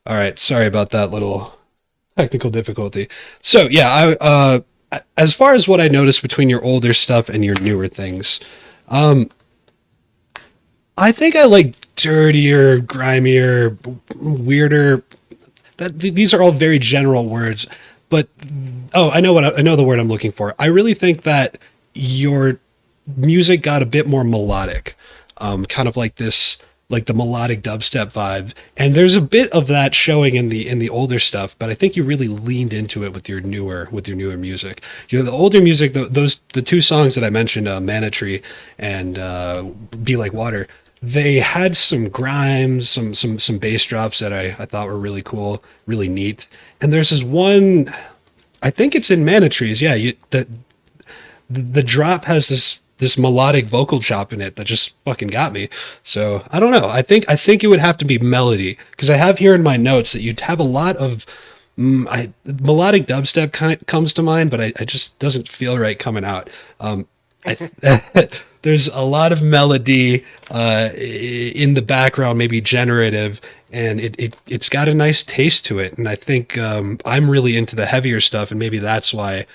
All right, sorry about that little technical difficulty. So yeah, as far as what I noticed between your older stuff and your newer things, um, I think I like dirtier, grimier, weirder. These are all very general words, but oh, I know the word I'm looking for. I really think that your music got a bit more melodic, kind of like this, like the melodic dubstep vibe. And there's a bit of that showing in the older stuff, but I think you really leaned into it with your newer music. You know, the older music, the two songs that I mentioned, Mana Tree and Be Like Water. They had some grimes, some bass drops that I thought were really cool, really neat. And there's this one, I think it's in Mana Trees. Yeah, the drop has this melodic vocal chop in it that just fucking got me. So I don't know. I think it would have to be melody because I have here in my notes that you'd have a lot of melodic dubstep kind of comes to mind, but I just doesn't feel right coming out. There's a lot of melody in the background, maybe generative, and it's got a nice taste to it. And I think I'm really into the heavier stuff, and maybe that's why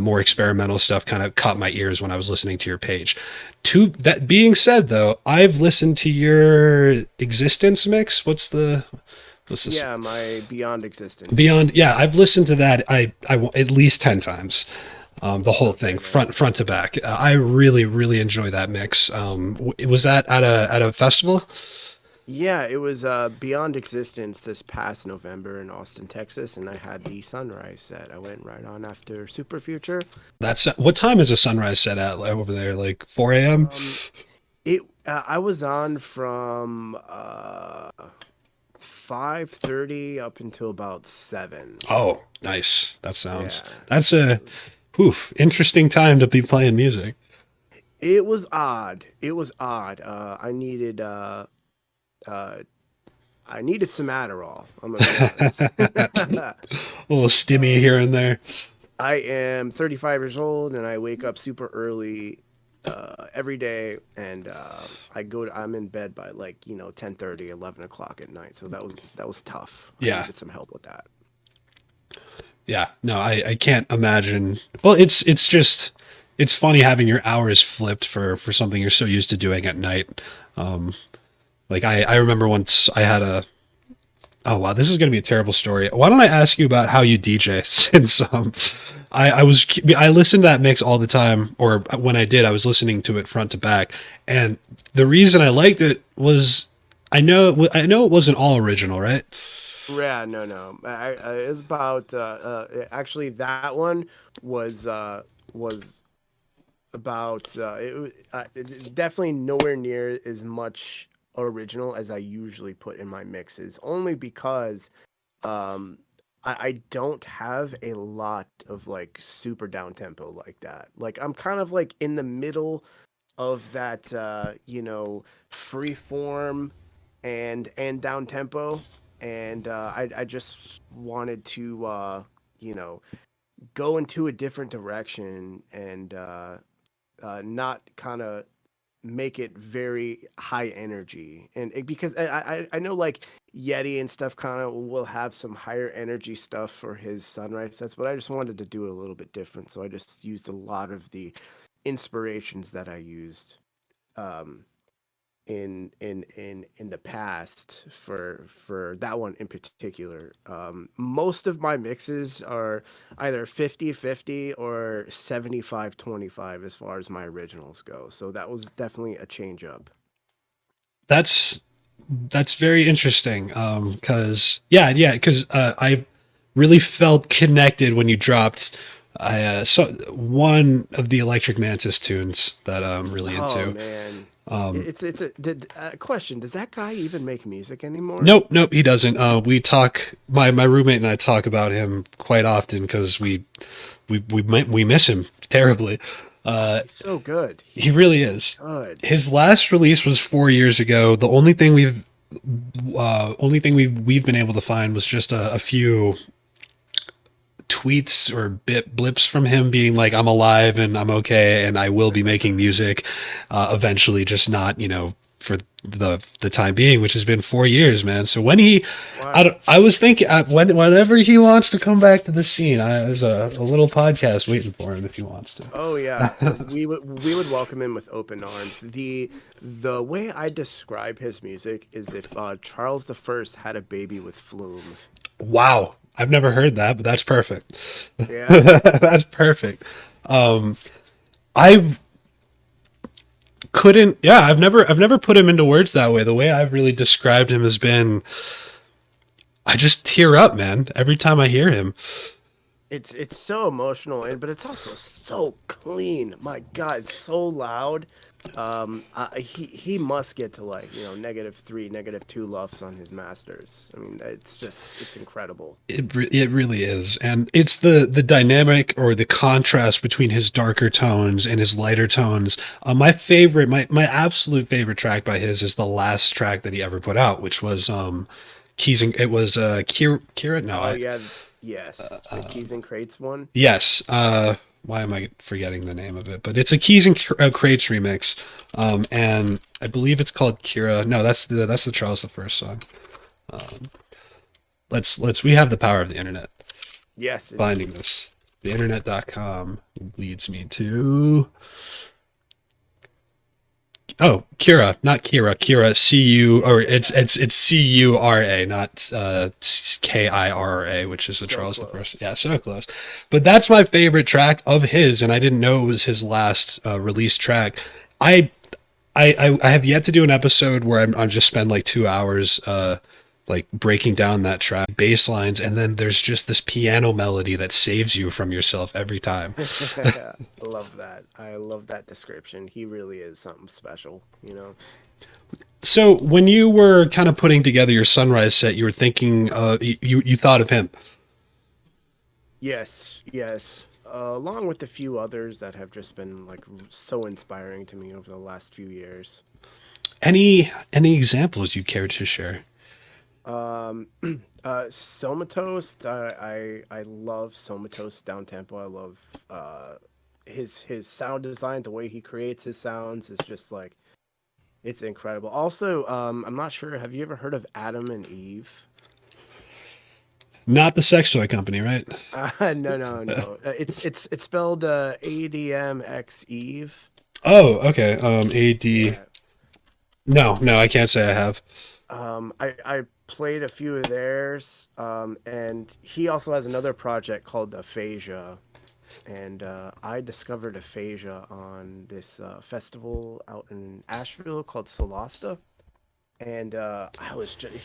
more experimental stuff kind of caught my ears when I was listening to your page. To that being said, though, I've listened to your Existence mix. What's this? Yeah, my Beyond Existence. Beyond, yeah, I've listened to that. At least 10 times. The whole thing, Okay, man. front to back. I really enjoy that mix. Was that at a festival? Yeah, it was Beyond Existence this past November in Austin, Texas, and I had the sunrise set. I went right on after Super Future. That's what time is a sunrise set at over there? Like 4 a.m. Um, it I was on from 5:30 up until about 7. Oh, nice. Yeah. That's a interesting time to be playing music. It was odd. It was odd. Uh I needed some Adderall. I'm gonna be honest. A little stimmy um, here and there. I am 35 years old and I wake up super early every day, and I'm in bed by, like, 10:30, 11 o'clock at night. So that was tough. I Yeah, needed some help with that. yeah. No, I can't imagine. Well, it's just it's funny having your hours flipped for something you're so used to doing at night. Um, like I remember once I had a oh wow, this is going to be a terrible story. Why don't I ask you about how you DJ? Since I listened to that mix all the time, or when I did, I was listening to it front to back, and the reason I liked it was I know it wasn't all original, right? Yeah, no, no. It's about actually that one was about it's definitely nowhere near as much original as I usually put in my mixes, only because um I don't have a lot of like super down tempo like that. Like, I'm kind of like in the middle of that free form and down tempo, and I just wanted to you know go into a different direction, and not kind of make it very high energy, and because I know, like, Yeti and stuff kind of will have some higher energy stuff for his sunrise sets, but I just wanted to do it a little bit different, so I just used a lot of the inspirations that I used um in the past for that one in particular. Most of my mixes are either 50-50 or 75-25 as far as my originals go, so that was definitely a change up. That's that's very interesting. Cause yeah, cause, I really felt connected when you dropped, I, so one of the Electric Mantis tunes that I'm really Oh into. man. Um, It's a question. Does that guy even make music anymore? nope, he doesn't. We talk, my roommate and I talk about him quite often cause we miss him terribly. Uh, He's so good. he He's really is. good. His last release was 4 years ago. The only thing we've been able to find was just a few tweets or blips from him being like, I'm alive and I'm okay and I will be making music eventually, just not, for the time being, which has been 4 years, man. So when he, Wow. I was thinking whenever he wants to come back to the scene, there's a little podcast waiting for him if he wants to. Oh yeah, we would welcome him with open arms. The way I describe his music is if Charles the First had a baby with Flume. Wow, I've never heard that, but that's perfect. Yeah. That's perfect. I couldn't. Yeah, I've never put him into words that way. The way I've really described him has been, I just tear up, man, every time I hear him. It's so emotional and but it's also so clean. My God, it's so loud. He must get to like -3, -2 LUFS on his masters. I mean, it's incredible. It really is, and it's the dynamic or the contrast between his darker tones and his lighter tones. My absolute favorite track by his is the last track that he ever put out, which was keys and it was Kira. No, Oh yeah, yes, the Keys and Crates one. yes. Why am I forgetting the name of it? But it's a Keys and Crates remix, and I believe it's called Kira. No, that's the Charles the First song. Let's we have the power of the internet. Yes, Finding indeed. this, the internet.com leads me to, oh, Kira, not Kira, Kira, CU, or it's CURA, not KIRA, which is the So Charles the First. close. Yeah, so close. But that's my favorite track of his, and I didn't know it was his last released track. I, I have yet to do an episode where I'm just spend like 2 hours like breaking down that track, bass lines, and then there's just this piano melody that saves you from yourself every time. I love that. I love that description. He really is something special, you know. So when you were kind of putting together your Sunrise set, you were thinking, you thought of him. Yes, yes. Along with a few others that have just been like so inspiring to me over the last few years. Any examples you care to share? Um, Somatos. I love Somatos down tempo. I love his sound design. The way he creates his sounds is just like it's incredible. Also, I'm not sure. Have you ever heard of Adam and Eve? Not the sex toy company, right? No, no, no. It's spelled ADMX Eve. Oh, okay. AD. Yeah. No, I can't say I have. I played a few of theirs. And he also has another project called Aphasia. And I discovered Aphasia on this festival out in Asheville called Solasta. And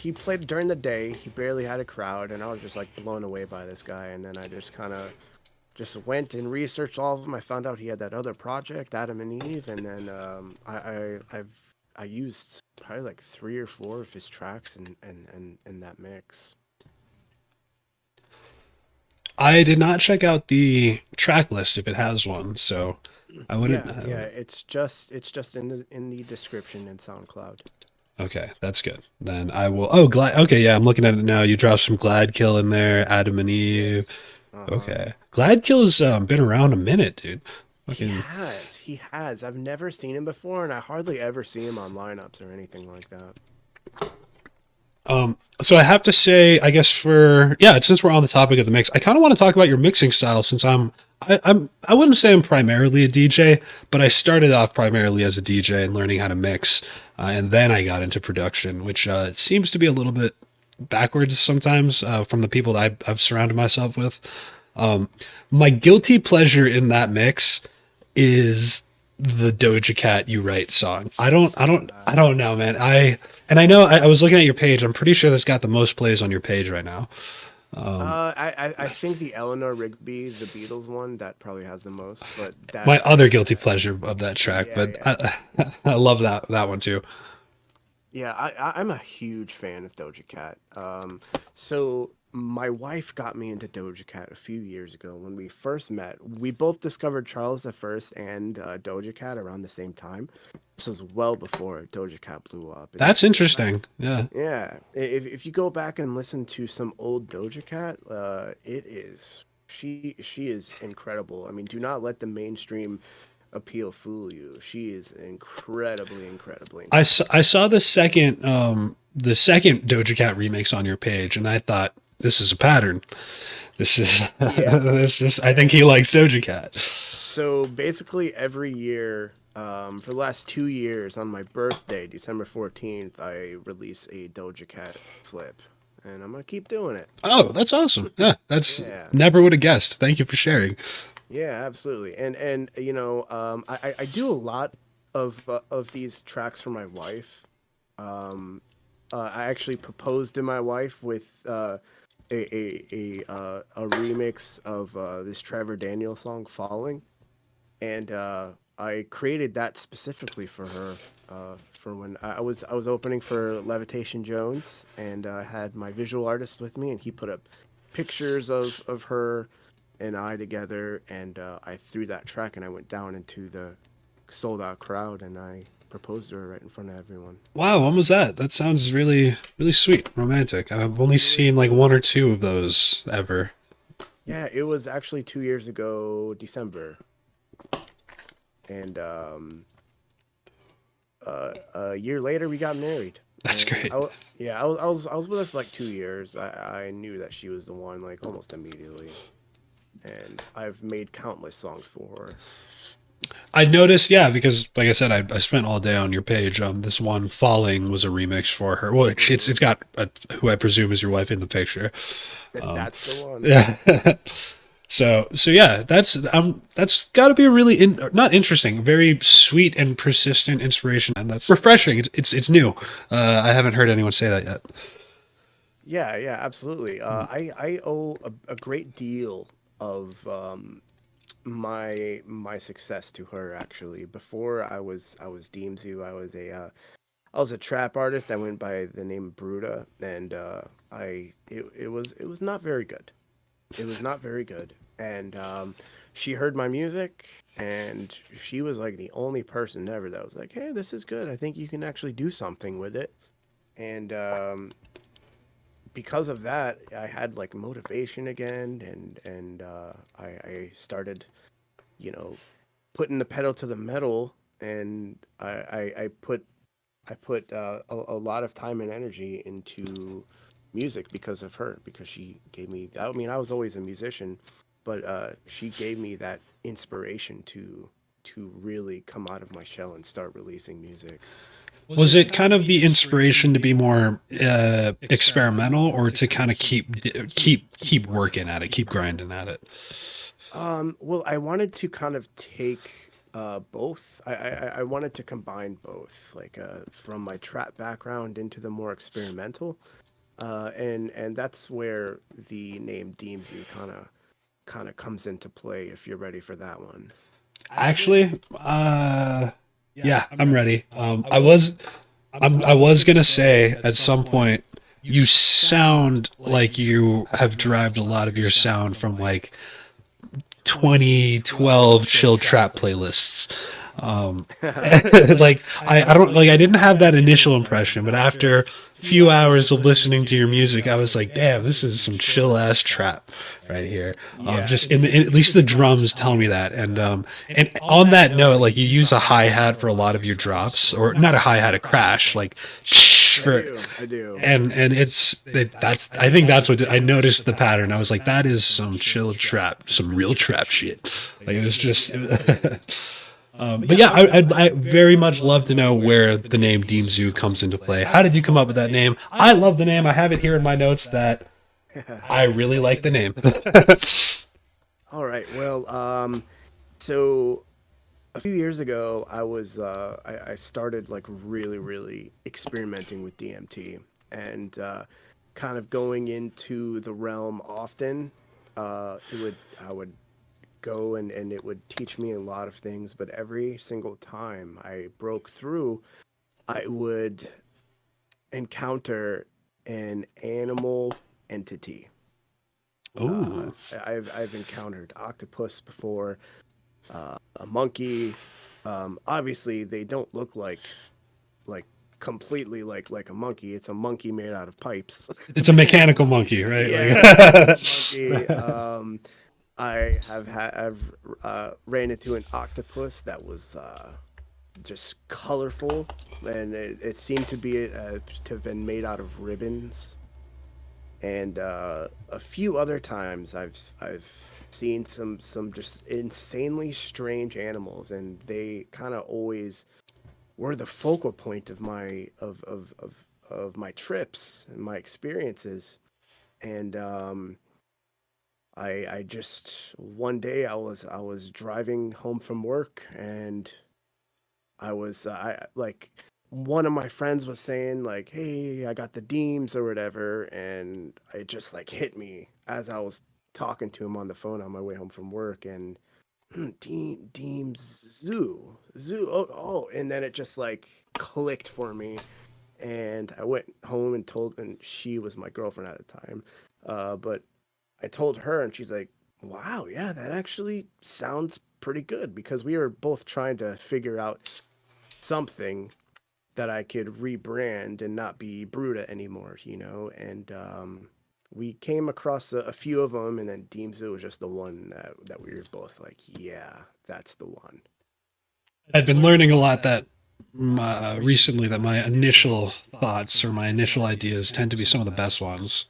he played during the day. He barely had a crowd, and I was just like blown away by this guy. And then I just kind of just went and researched all of them. I found out he had that other project, Adam and Eve, and then I used probably like 3 or 4 of his tracks in that mix. I did not check out the track list if it has one, so I wouldn't. Yeah, yeah, it's just in the description in SoundCloud. Okay, that's good. Then I will. Oh, glad. Okay, yeah, I'm looking at it now. You dropped some Gladkill in there, Adam and Eve. Yes. Uh-huh. Okay, Gladkill's been around a minute, dude. He Fucking. has. He has. I've never seen him before, and I hardly ever see him on lineups or anything like that. So I have to say, I guess for yeah, since we're on the topic of the mix, I kind of want to talk about your mixing style since I wouldn't say I'm primarily a DJ, but I started off primarily as a DJ and learning how to mix, and then I got into production, which seems to be a little bit backwards sometimes from the people that I've surrounded myself with. My guilty pleasure in that mix is the Doja Cat "You Right" song. I don't know, man. I know I was looking at your page. I'm pretty sure that's got the most plays on your page right now. I think the Eleanor Rigby, the Beatles one, that probably has the most. But My that, other guilty pleasure of that track, yeah, but yeah, I love that one too. yeah. I'm a huge fan of Doja Cat. So my wife got me into Doja Cat a few years ago when we first met. We both discovered Charles the First and Doja Cat around the same time. This was well before Doja Cat blew up. And That's interesting. Yeah. yeah, if you go back and listen to some old Doja Cat, it is she is incredible. I mean, do not let the mainstream appeal fool you. She is incredibly, incredibly I saw the second Doja Cat remix on your page, and I thought this is a pattern. This is yeah. this is. I think he likes Doja Cat. So basically, every year, for the last 2 years, on my birthday, December 14th, I release a Doja Cat flip, and I'm gonna keep doing it. Oh, that's awesome. Yeah, that's Yeah, never would have guessed. Thank you for sharing. yeah, absolutely. And I do a lot of these tracks for my wife. Um, I actually proposed to my wife with a remix of this Trevor Daniel song "Falling." And I created that specifically for her for when I was opening for Levitation Jones, and I had my visual artist with me, and he put up pictures of her and I together, and I threw that track, and I went down into the sold out crowd, and I proposed to her right in front of everyone. Wow, when was that? That sounds really really sweet, romantic. I've only seen like one or two of those ever. Yeah, it was actually 2 years ago, December, and a year later we got married. That's And great. yeah, I was with her for like 2 years. I knew that she was the one like almost immediately, and I've made countless songs for her. I noticed, yeah, because like I said, I spent all day on your page. This one "Falling" was a remix for her. Well, it's got who I presume is your wife in the picture. That's the one. Yeah. So yeah, that's got to be a really not interesting, very sweet and persistent inspiration, and that's refreshing. It's new. I haven't heard anyone say that yet. Yeah, yeah, absolutely. I owe a great deal of my success to her actually. Before I was DeemZoo, I was a trap artist. I went by the name Bruda, and it was not very good. It was not very good. And she heard my music, and she was like the only person ever that was like, "Hey, this is good. I think you can actually do something with it." And because of that, I had like motivation again, and I started, you know, putting the pedal to the metal, and I put a lot of time and energy into music because of her, because she gave me. I mean, I was always a musician, but she gave me that inspiration to really come out of my shell and start releasing music. Was it kind of the inspiration to be more experimental, or to kind of keep working at it, keep grinding at it? Well, I wanted to kind of take both. I wanted to combine both, like from my trap background into the more experimental, and that's where the name DeemZoo kind of comes into play. If you're ready for that one. Actually, yeah, I'm ready. I was gonna say at some point you sound like you have derived a lot of your sound from like 2012 chill trap playlists. Like I don't like I didn't have that initial impression, but after a few hours of listening to your music, I was like, damn, this is some chill ass trap right here. Yeah. Just at least the drums tell me that. And on that note, like you use a hi hat for a lot of your drops, or not a hi hat, a crash, like I for do. I do. and that's I think that's what I noticed the pattern. I was like, that is some chill trap, some real trap shit. Like it was just. But yeah, I very much love to know where the name DeemZoo comes into play. How did you come up with that name? I love the name. I have it here in my notes that I really like the name. All right. Well, so a few years ago, I started like really, really experimenting with DMT, and kind of going into the realm often. I would go, and it would teach me a lot of things, but every single time I broke through, I would encounter an animal entity. Uh, Ooh. I've encountered octopus before, a monkey. Obviously, they don't look like completely like a monkey. It's a monkey made out of pipes. It's a mechanical monkey, right? Yeah, Like, monkey. I've ran into an octopus that was just colorful, and it seemed to have been made out of ribbons. And a few other times I've seen some just insanely strange animals, and they kind of always were the focal point of my trips and my experiences. And I just one day I was driving home from work, and I like one of my friends was saying like, "Hey, I got the Deems or whatever," and it just like hit me as I was talking to him on the phone on my way home from work, and DeemZoo, Zoo, and then it just like clicked for me, and I went home and told, and she was my girlfriend at the time, but I told her, and she's like, "Wow, yeah, that actually sounds pretty good," because we were both trying to figure out something that I could rebrand and not be Bruta anymore, And we came across a few of them, and then DeemZoo was just the one that we were both like, yeah, that's the one. I've been learning a lot that recently that my initial thoughts or my initial ideas tend to be some of the best ones.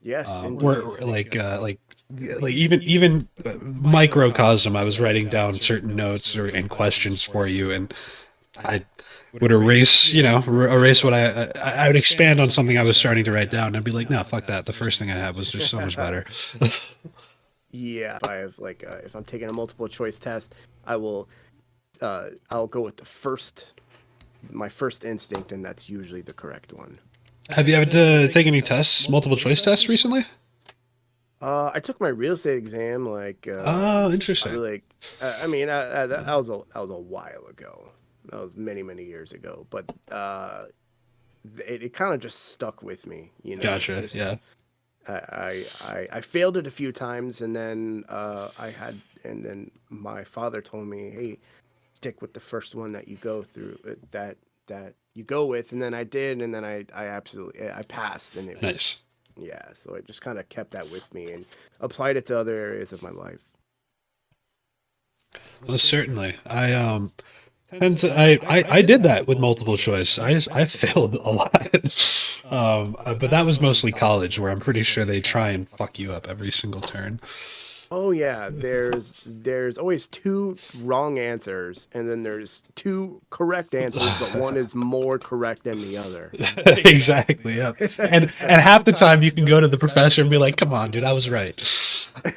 Yes, Where indeed. like even microcosm, I was writing down certain notes or and questions for you, and I would erase, erase what I would expand on something I was starting to write down, and I'd be like, no, fuck that. The first thing I had was just so much better. Yeah, if I have like if I'm taking a multiple choice test, I will I'll go with my first instinct, and that's usually the correct one. Have you had to take any tests, multiple choice tests recently? I took my real estate exam like Oh, probably interesting. like I mean that was a while ago. That was many years ago, but it kind of just stuck with me, Gotcha. Just Yeah. I failed it a few times, and then and then my father told me, "Hey, stick with the first one that you go through that you go with," and then I did, and then I absolutely I passed, and it was Nice. yeah. So I just kind of kept that with me and applied it to other areas of my life. Well, certainly. I did that with multiple choice. I failed a lot. But that was mostly college, where I'm pretty sure they try and fuck you up every single turn. Oh yeah, there's always two wrong answers, and then there's two correct answers, but one is more correct than the other. Exactly. Yeah. And half the time you can go to the professor and be like, "Come on, dude, I was right."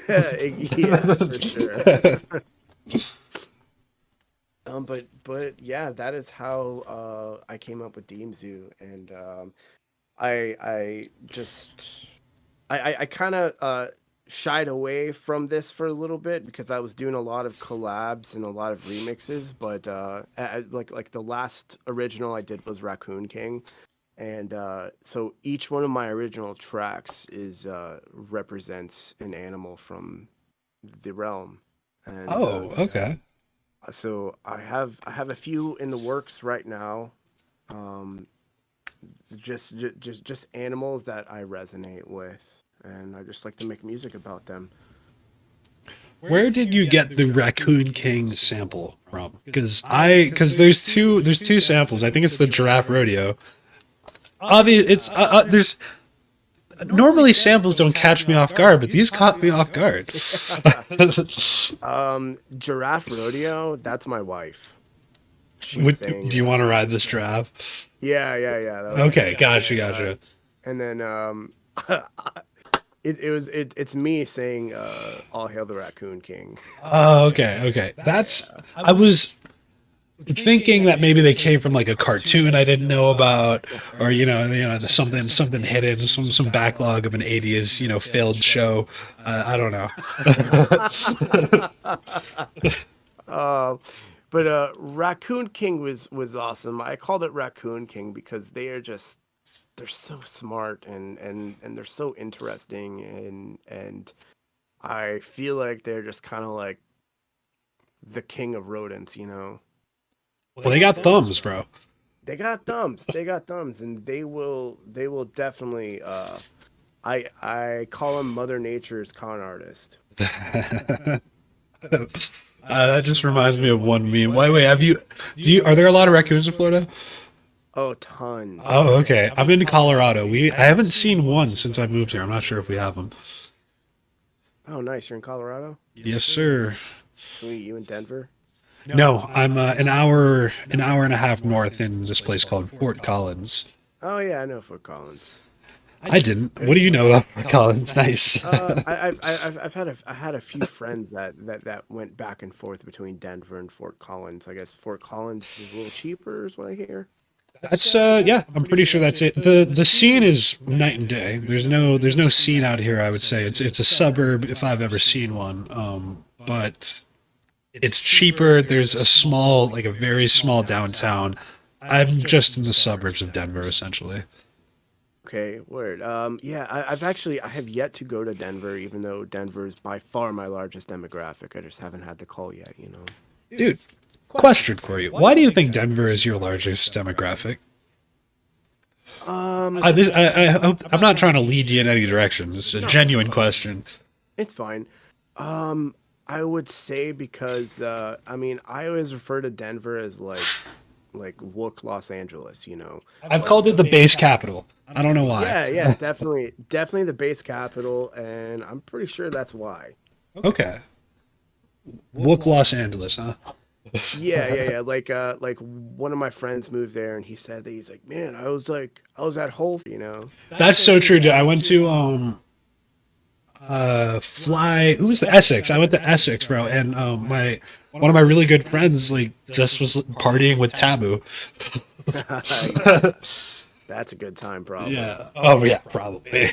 Yeah, for sure. But yeah, that is how I came up with DeemZoo, and I just I kind of shied away from this for a little bit because I was doing a lot of collabs and a lot of remixes, but like the last original I did was Raccoon King, and so each one of my original tracks is represents an animal from the realm, and Oh, okay. so I have a few in the works right now. Um, just animals that I resonate with, and I just like to make music about them. Where did you get the Raccoon King sample from? Because there's two samples. I think it's the Giraffe Rodeo. It's there's normally samples don't catch me off guard, but these caught me off guard. Giraffe Rodeo, that's my wife. She Do sang. you want to ride this giraffe? Yeah. That was my Okay, wife. gotcha. And then it's me saying "All Hail the Raccoon King." Oh, okay. I was thinking that maybe they came from like a cartoon I didn't know about, or something hidden, some backlog of an '80s failed show. I don't know. uh, but Raccoon King was awesome. I called it Raccoon King because they're so smart, and they're so interesting, and I feel like they're just kind of like the king of rodents. Well, they got thumbs, bro. They got thumbs, and they will definitely I call him Mother Nature's con artist. That just reminds me of one meme. Wait, have you? Are there a lot of raccoons in Florida? Oh, tons. Oh, okay. I'm in Colorado. I haven't seen one since I moved here. I'm not sure if we have them. Oh, nice. You're in Colorado? Yes, sir. Sweet. You in Denver? No, I'm an hour and a half north in this place called Fort Collins. Oh yeah, I know Fort Collins. I didn't. What do you know about Fort Collins? Nice. I had a few friends that went back and forth between Denver and Fort Collins. I guess Fort Collins is a little cheaper, is what I hear. That's yeah, I'm pretty sure that's it. The scene is night and day. There's no scene out here, I would say. It's a suburb if I've ever seen one. But it's cheaper. There's a small, like a very small downtown. I'm just in the suburbs of Denver essentially. Okay, word. Yeah, I have yet to go to Denver, even though Denver is by far my largest demographic. I just haven't had the call yet, you know. Dude, question for you. Why do you think Denver is your largest demographic? Um, I'm not trying to lead you in any direction. It's a no, genuine question. it's fine. I would say because I mean, I always refer to Denver as like Wook Los Angeles, you know. I've called it the base capital. I don't know why. Yeah, yeah, definitely the base capital, and I'm pretty sure that's why. Okay. Wook Los Angeles, huh? Yeah. Like one of my friends moved there, and he said that he's man, I was at Whole, you know. That's so true, dude. I went to fly who was the Essex. I went to Essex, bro, and my one of my really good friends like just was partying with Taboo. That's a good time, probably. Yeah. Oh yeah, probably.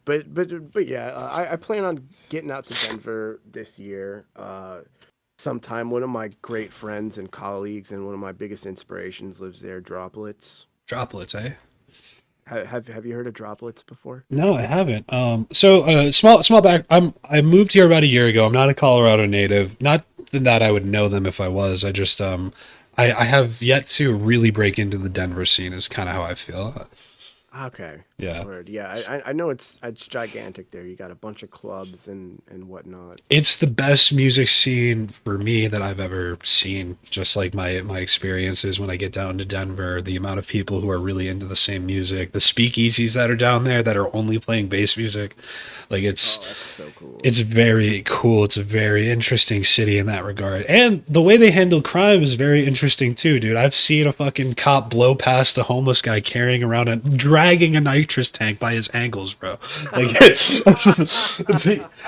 But yeah, I plan on getting out to Denver this year. Sometime. One of my great friends and colleagues, and one of my biggest inspirations, lives there. Droplets. Droplets, eh? Have you heard of Droplets before? No, I haven't. So small back. I moved here about a year ago. I'm not a Colorado native. Not that I would know them if I was. I just I have yet to really break into the Denver scene. Is kind of how I feel. Okay. Yeah. Word. Yeah, I know it's gigantic there. You got a bunch of clubs and whatnot. It's the best music scene for me that I've ever seen. Just like my experiences when I get down to Denver, the amount of people who are really into the same music, the speakeasies that are down there that are only playing bass music, like Oh, that's so cool. it's very cool. It's a very interesting city in that regard, and the way they handle crime is very interesting too, dude. I've seen a fucking cop blow past a homeless guy carrying around a dragging a nitrous tank by his ankles, bro. Like,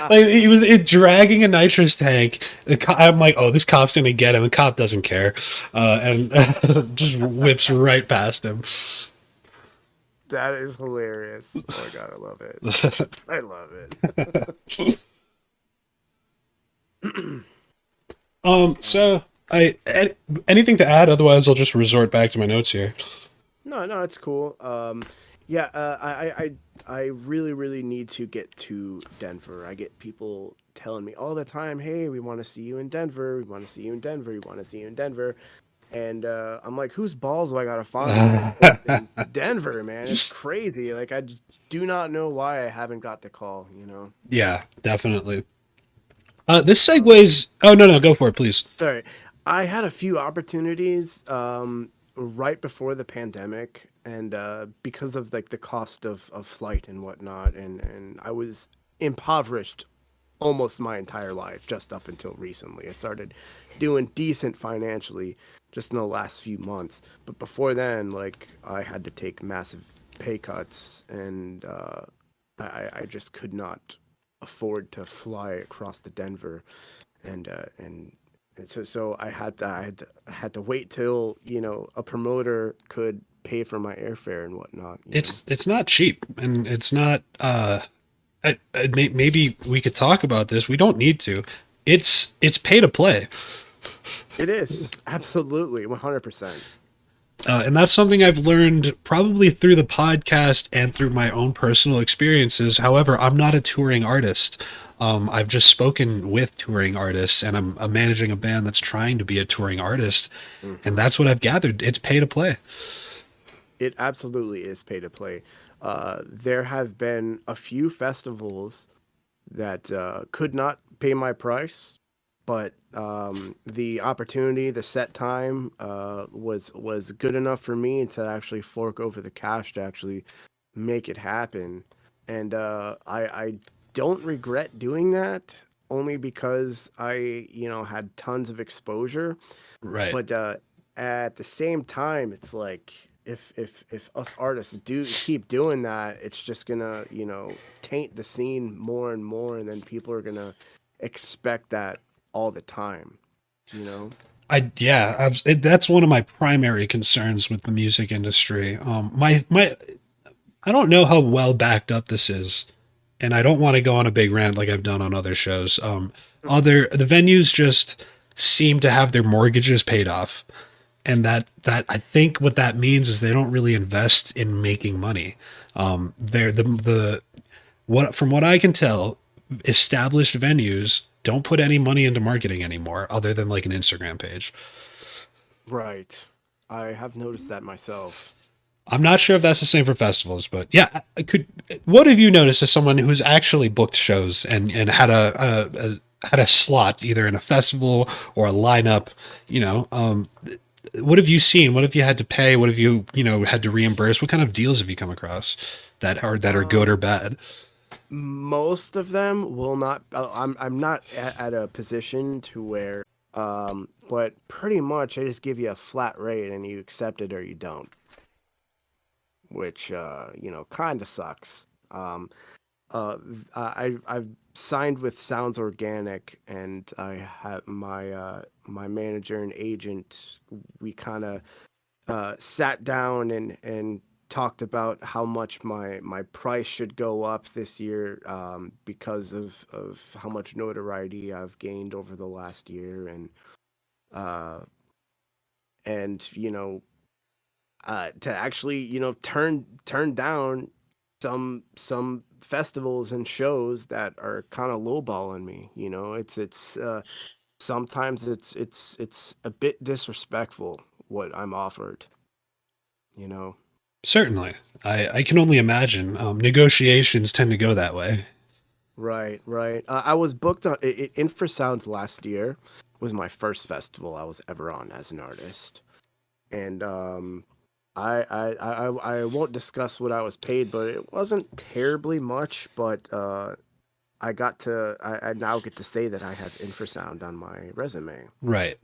like he was dragging a nitrous tank. I'm like, oh, this cop's gonna get him. The cop doesn't care, and just whips right past him. That is hilarious. Oh my god, I love it. I love it. So anything to add? Otherwise, I'll just resort back to my notes here. No, it's cool. Yeah, I really, really need to get to Denver. I get people telling me all the time, "Hey, we want to see you in Denver. We want to see you in Denver. We want to see you in Denver." And I'm like, "Whose balls do I gotta find in Denver, man? It's crazy. Like, I just do not know why I haven't got the call. You know." Yeah, definitely. This segues. Oh no, go for it, please. Sorry, I had a few opportunities right before the pandemic, and because of like the cost of flight and whatnot, and I was impoverished almost my entire life just up until recently. I started doing decent financially just in the last few months, but before then, like I had to take massive pay cuts, and I just could not afford to fly across to Denver, and so I had to wait till a promoter could pay for my airfare and whatnot. It's not cheap, and it's not. Maybe we could talk about this. We don't need to. It's pay to play. It is absolutely 100%. And that's something I've learned probably through the podcast and through my own personal experiences. However, I'm not a touring artist. I've just spoken with touring artists, and I'm managing a band that's trying to be a touring artist, and Hmm. that's what I've gathered. It's pay to play. It absolutely is pay to play. There have been a few festivals that could not pay my price, but the opportunity, the set time, was good enough for me to actually fork over the cash to actually make it happen. And I don't regret doing that, only because I, had tons of exposure. Right. But at the same time, it's like, if us artists do keep doing that, it's just gonna, taint the scene more and more, and then people are gonna expect that all the time, you know? That's one of my primary concerns with the music industry. My I don't know how well backed up this is, and I don't want to go on a big rant like I've done on other shows. The venues just seem to have their mortgages paid off, and that I think what that means is they don't really invest in making money. They're the what from what I can tell, established venues don't put any money into marketing anymore, other than like an Instagram page. Right. I have noticed that myself. I'm not sure if that's the same for festivals, but yeah, I could. What have you noticed as someone who's actually booked shows and had had a slot either in a festival or a lineup? You know, what have you seen? What have you had to pay? What have you had to reimburse? What kind of deals have you come across that are good or Um, bad? Most of them will not. I'm not at a position to where, but pretty much I just give you a flat rate and you accept it or you don't, which kind of sucks. I've signed with Sounds Organic, and I have my manager and agent. We kind of sat down and talked about how much my price should go up this year, because of how much notoriety I've gained over the last year, uh, and to actually turn down some festivals and shows that are kind of lowballing me. It's sometimes it's a bit disrespectful what I'm offered. You know. Certainly, I can only imagine. Negotiations tend to go that way. Right, right. I was booked on Infrasound last year. Was my first festival I was ever on as an artist, and I won't discuss what I was paid, but it wasn't terribly much. But I now get to say that I have infrasound on my resume, Right.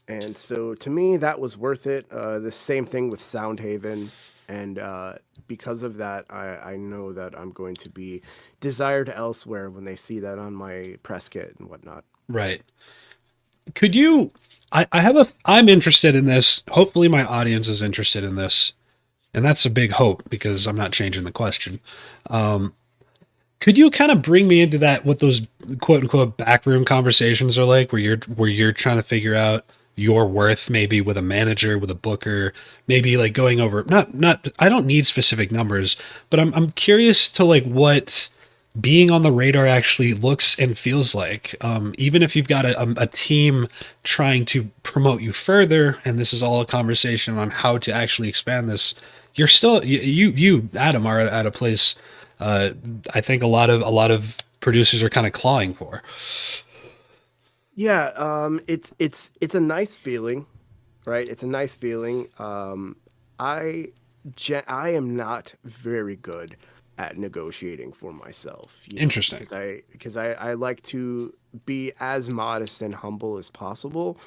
and so to me that was worth it. The same thing with Soundhaven, and because of that, I know that I'm going to be desired elsewhere when they see that on my press kit and whatnot. Right. Could you? I have a. I'm interested in this. Hopefully, my audience is interested in this, and that's a big hope because I'm not changing the question. Could you kind of bring me into that? What those quote unquote backroom conversations are like, where you're trying to figure out your worth, maybe with a manager, with a booker, maybe like going over not. I don't need specific numbers, but I'm curious to like what being on the radar actually looks and feels like. Even if you've got a team trying to promote you further, and this is all a conversation on how to actually expand this, you're still you Adam are at a place. Uh, I think a lot of producers are kind of clawing for. Yeah, it's a nice feeling, right? It's a nice feeling. I I am not very good at negotiating for myself, Interesting. because I like to be as modest and humble as possible.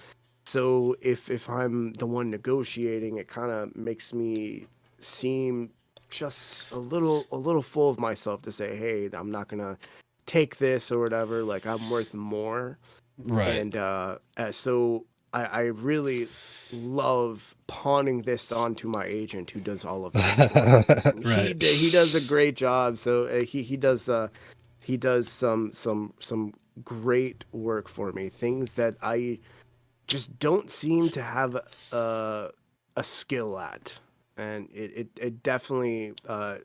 So if I'm the one negotiating, it kind of makes me seem just a little full of myself to say, "Hey, I'm not gonna take this or whatever. Like I'm worth more." Right. And so I really love pawning this on to my agent who does all of that for me. And Right. he does a great job. So he does some great work for me. Things that I just don't seem to have a skill at. And it definitely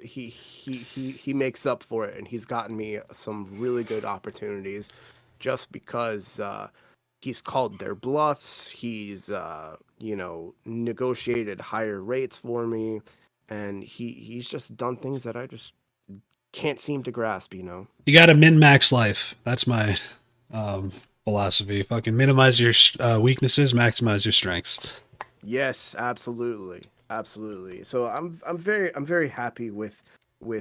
he makes up for it, and he's gotten me some really good opportunities just because he's called their bluffs. He's negotiated higher rates for me, and he's just done things that I just can't seem to grasp. You know. You got to min max life. That's my um, philosophy. Fucking minimize your weaknesses, maximize your strengths. Yes, absolutely, absolutely. So I'm very happy with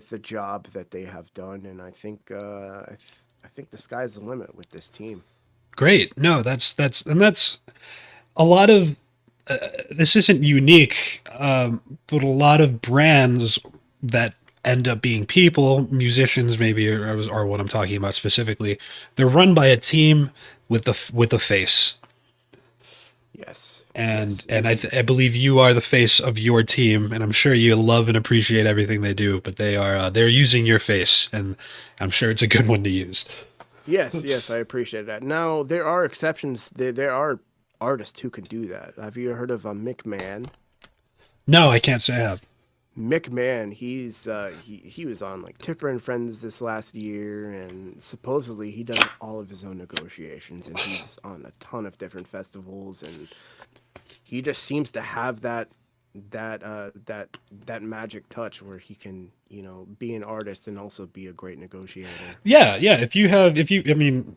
the job that they have done, and I think I think the sky's the limit with this team. Great. No, that's a lot of this isn't unique, but a lot of brands that end up being people, musicians maybe are what I'm talking about specifically. They're run by a team with a face, Yes, and yes, it, I believe you are the face of your team, and I'm sure you love and appreciate everything they do. But they're using your face, and I'm sure it's a good one to use. yes, yes. I appreciate that. Now there are exceptions. There are artists who can do that. Have you heard of Mick Mann? No, I can't say I have. Mick Mann, he was on like Tipper and Friends this last year, and supposedly he does all of his own negotiations, and he's on a ton of different festivals, and he just seems to have that magic touch where he can, you know, be an artist and also be a great negotiator. Yeah, yeah. I mean,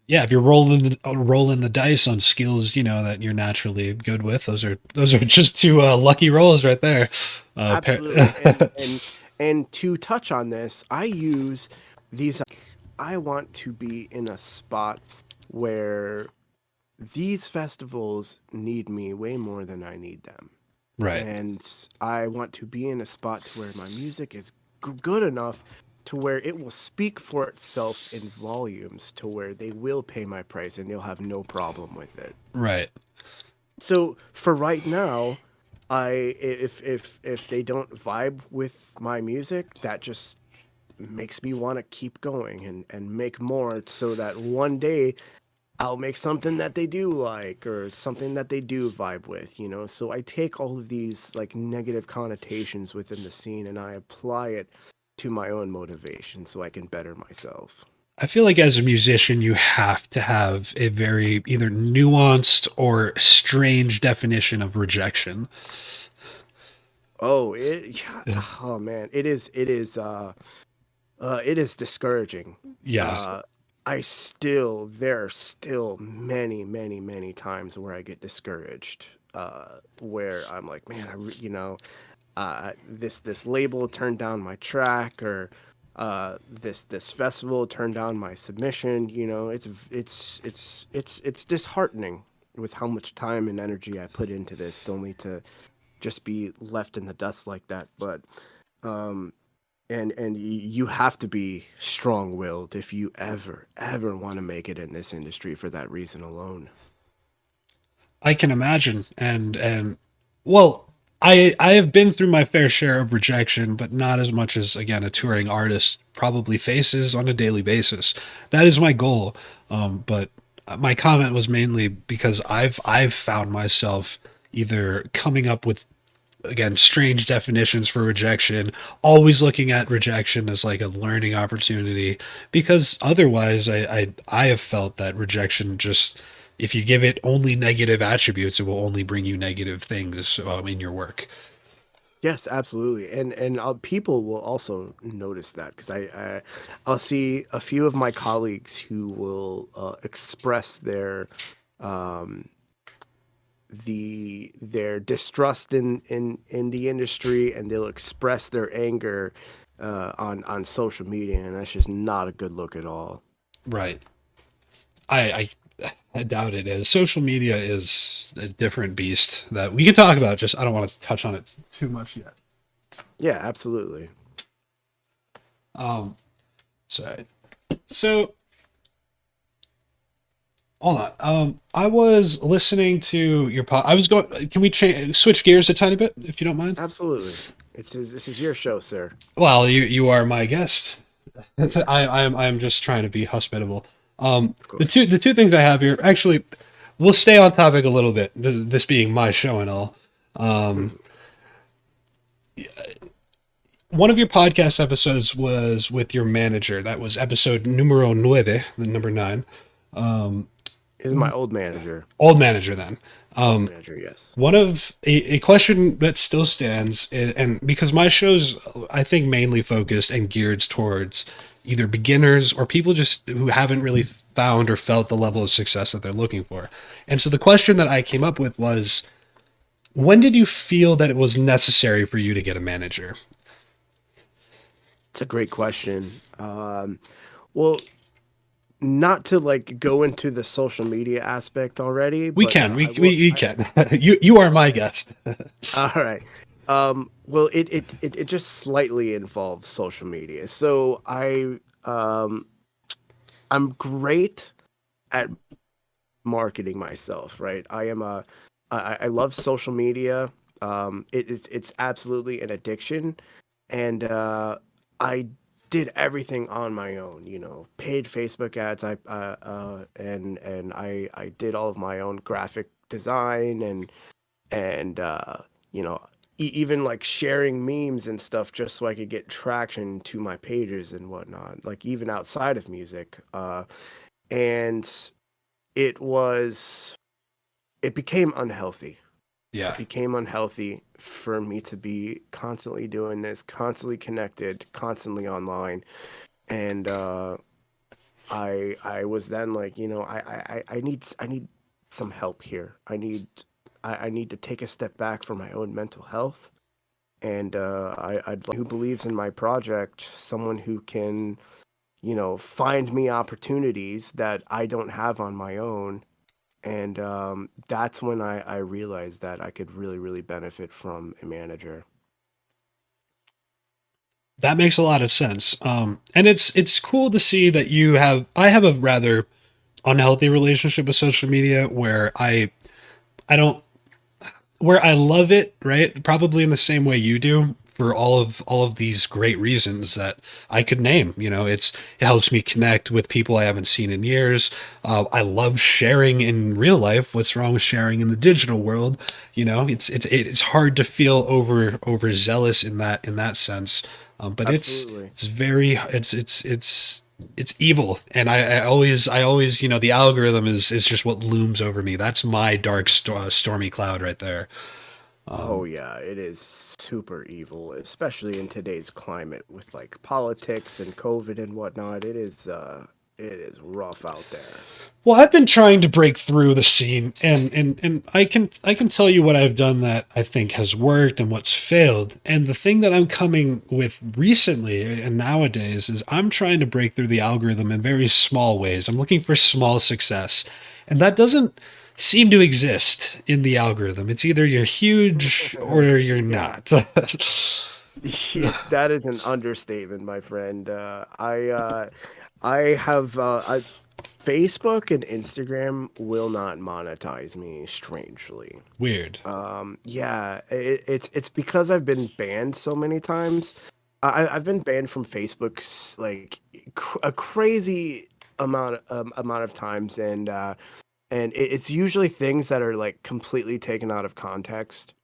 yeah, if you're rolling the dice on skills, that you're naturally good with, those are just two lucky rolls right there. Absolutely. And to touch on this, I use these. I want to be in a spot where these festivals need me way more than I need them. Right, And I want to be in a spot to where my music is good enough to where it will speak for itself in volumes to where they will pay my price and they'll have no problem with it. right. So for right now, if they don't vibe with my music, that just makes me want to keep going and make more so that one day I'll make something that they do like or something that they do vibe with, you know? So I take all of these like negative connotations within the scene and I apply it to my own motivation so I can better myself. I feel like as a musician, you have to have a very either nuanced or strange definition of rejection. Oh, yeah, oh man, it is discouraging. Yeah, Uh there are still many, many, many times where I get discouraged. Where I'm like, man, this label turned down my track, or this festival turned down my submission. You know, it's disheartening with how much time and energy I put into this, only to just be left in the dust like that. But um, you have to be strong-willed if you ever want to make it in this industry for that reason alone. I can imagine, and well, I have been through my fair share of rejection, but not as much as again a touring artist probably faces on a daily basis. That is my goal. But my comment was mainly because I've found myself either coming up with again strange definitions for rejection, always looking at rejection as like a learning opportunity, because otherwise I have felt that rejection just, if you give it only negative attributes, it will only bring you negative things in your work. Yes, absolutely, and people will also notice that because I'll see a few of my colleagues who will express um, their distrust in the industry, and they'll express their anger on social media, and that's just not a good look at all. Right. I I doubt it is. Social media is a different beast that we can talk about. Just I don't want to touch on it too much yet. Yeah, absolutely. Um, so so hold on. I was listening to your pod. I was going. Can we switch gears a tiny bit, if you don't mind? Absolutely. This is your show, sir. Well, you are my guest. I'm just trying to be hospitable. Of course. The two things I have here, actually, we'll stay on topic a little bit. This being my show and all. Um, One of your podcast episodes was with your manager. That was episode numero nueve, the number 9. This is my old manager. Old manager then. manager, yes. One of a question that still stands, and because my show's, I think, mainly focused and geared towards either beginners or people just who haven't really found or felt the level of success that they're looking for. And so the question that I came up with was, when did you feel that it was necessary for you to get a manager? It's a great question. Well, not to like go into the social media aspect already, We but can, I will. we can. You are my guest. All right. Well, it just slightly involves social media. So I'm great at marketing myself, right? I love social media. It's absolutely an addiction, and I did everything on my own. You know, paid Facebook ads. I did all of my own graphic design and you know even like sharing memes and stuff just so I could get traction to my pages and whatnot. Like even outside of music, and it was it became unhealthy. It Yeah. became unhealthy for me to be constantly doing this, constantly connected, constantly online. And I was then like, you know, I need some help here. I need to take a step back for my own mental health. And I'd like who believes in my project, someone who can, you know, find me opportunities that I don't have on my own. And that's when I realized that I could really, really benefit from a manager. That makes a lot of sense. And it's cool to see that you have. I have a rather unhealthy relationship with social media where I don't where I love it, right? Probably in the same way you do for all of these great reasons that I could name. You know, it helps me connect with people I haven't seen in years. I love sharing in real life. What's wrong with sharing in the digital world? You know, it's hard to feel overzealous in that sense. But Absolutely. it's very it's evil, and I always, you know, the algorithm is just what looms over me. That's my dark stormy cloud right there. Oh yeah, it is super evil, especially in today's climate with like politics and COVID and whatnot. It is rough out there. Well, I've been trying to break through the scene, and I can tell you what I've done that I think has worked and what's failed. And the thing that I'm coming with recently and nowadays is I'm trying to break through the algorithm in very small ways. I'm looking for small success, and that doesn't seem to exist in the algorithm. It's either you're huge or you're Yeah. not. Yeah, that is an understatement, my friend. I have Facebook and Instagram will not monetize me, strangely. Weird. Yeah, it's because I've been banned so many times. I've been banned from Facebook like a crazy amount of times, and it's usually things that are like completely taken out of context.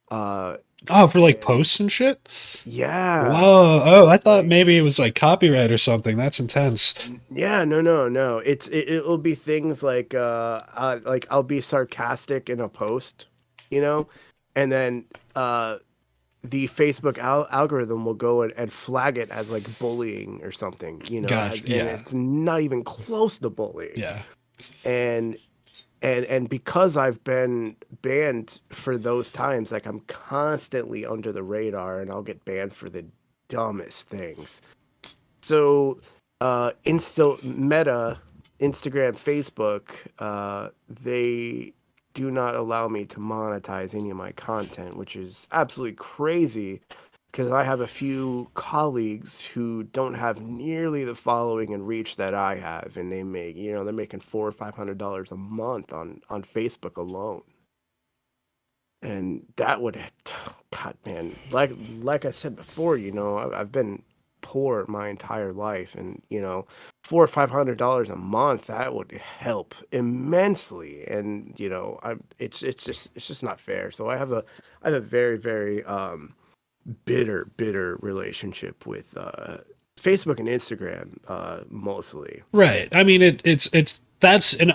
Uh, Oh, for like and posts and shit? yeah, Whoa. Oh, I thought like maybe it was like copyright or something. That's intense. yeah, no. It'll be things like I'll be sarcastic in a post, you know, and then the Facebook algorithm will go and flag it as like bullying or something, you know, Gosh, as and yeah. it's not even close to bullying. Yeah. And and because I've been banned for those times, like I'm constantly under the radar and I'll get banned for the dumbest things. So, Meta, Instagram, Facebook, they do not allow me to monetize any of my content, which is absolutely crazy because I have a few colleagues who don't have nearly the following and reach that I have, and they make, you know, they're making $400 or $500 a month on Facebook alone. And that would, God, man, like I said before, you know, I've been poor my entire life, and you know, $400 or $500 a month that would help immensely. And you know, it's just not fair. So I have a very very bitter relationship with Facebook and Instagram mostly. Right. I mean, it's that's an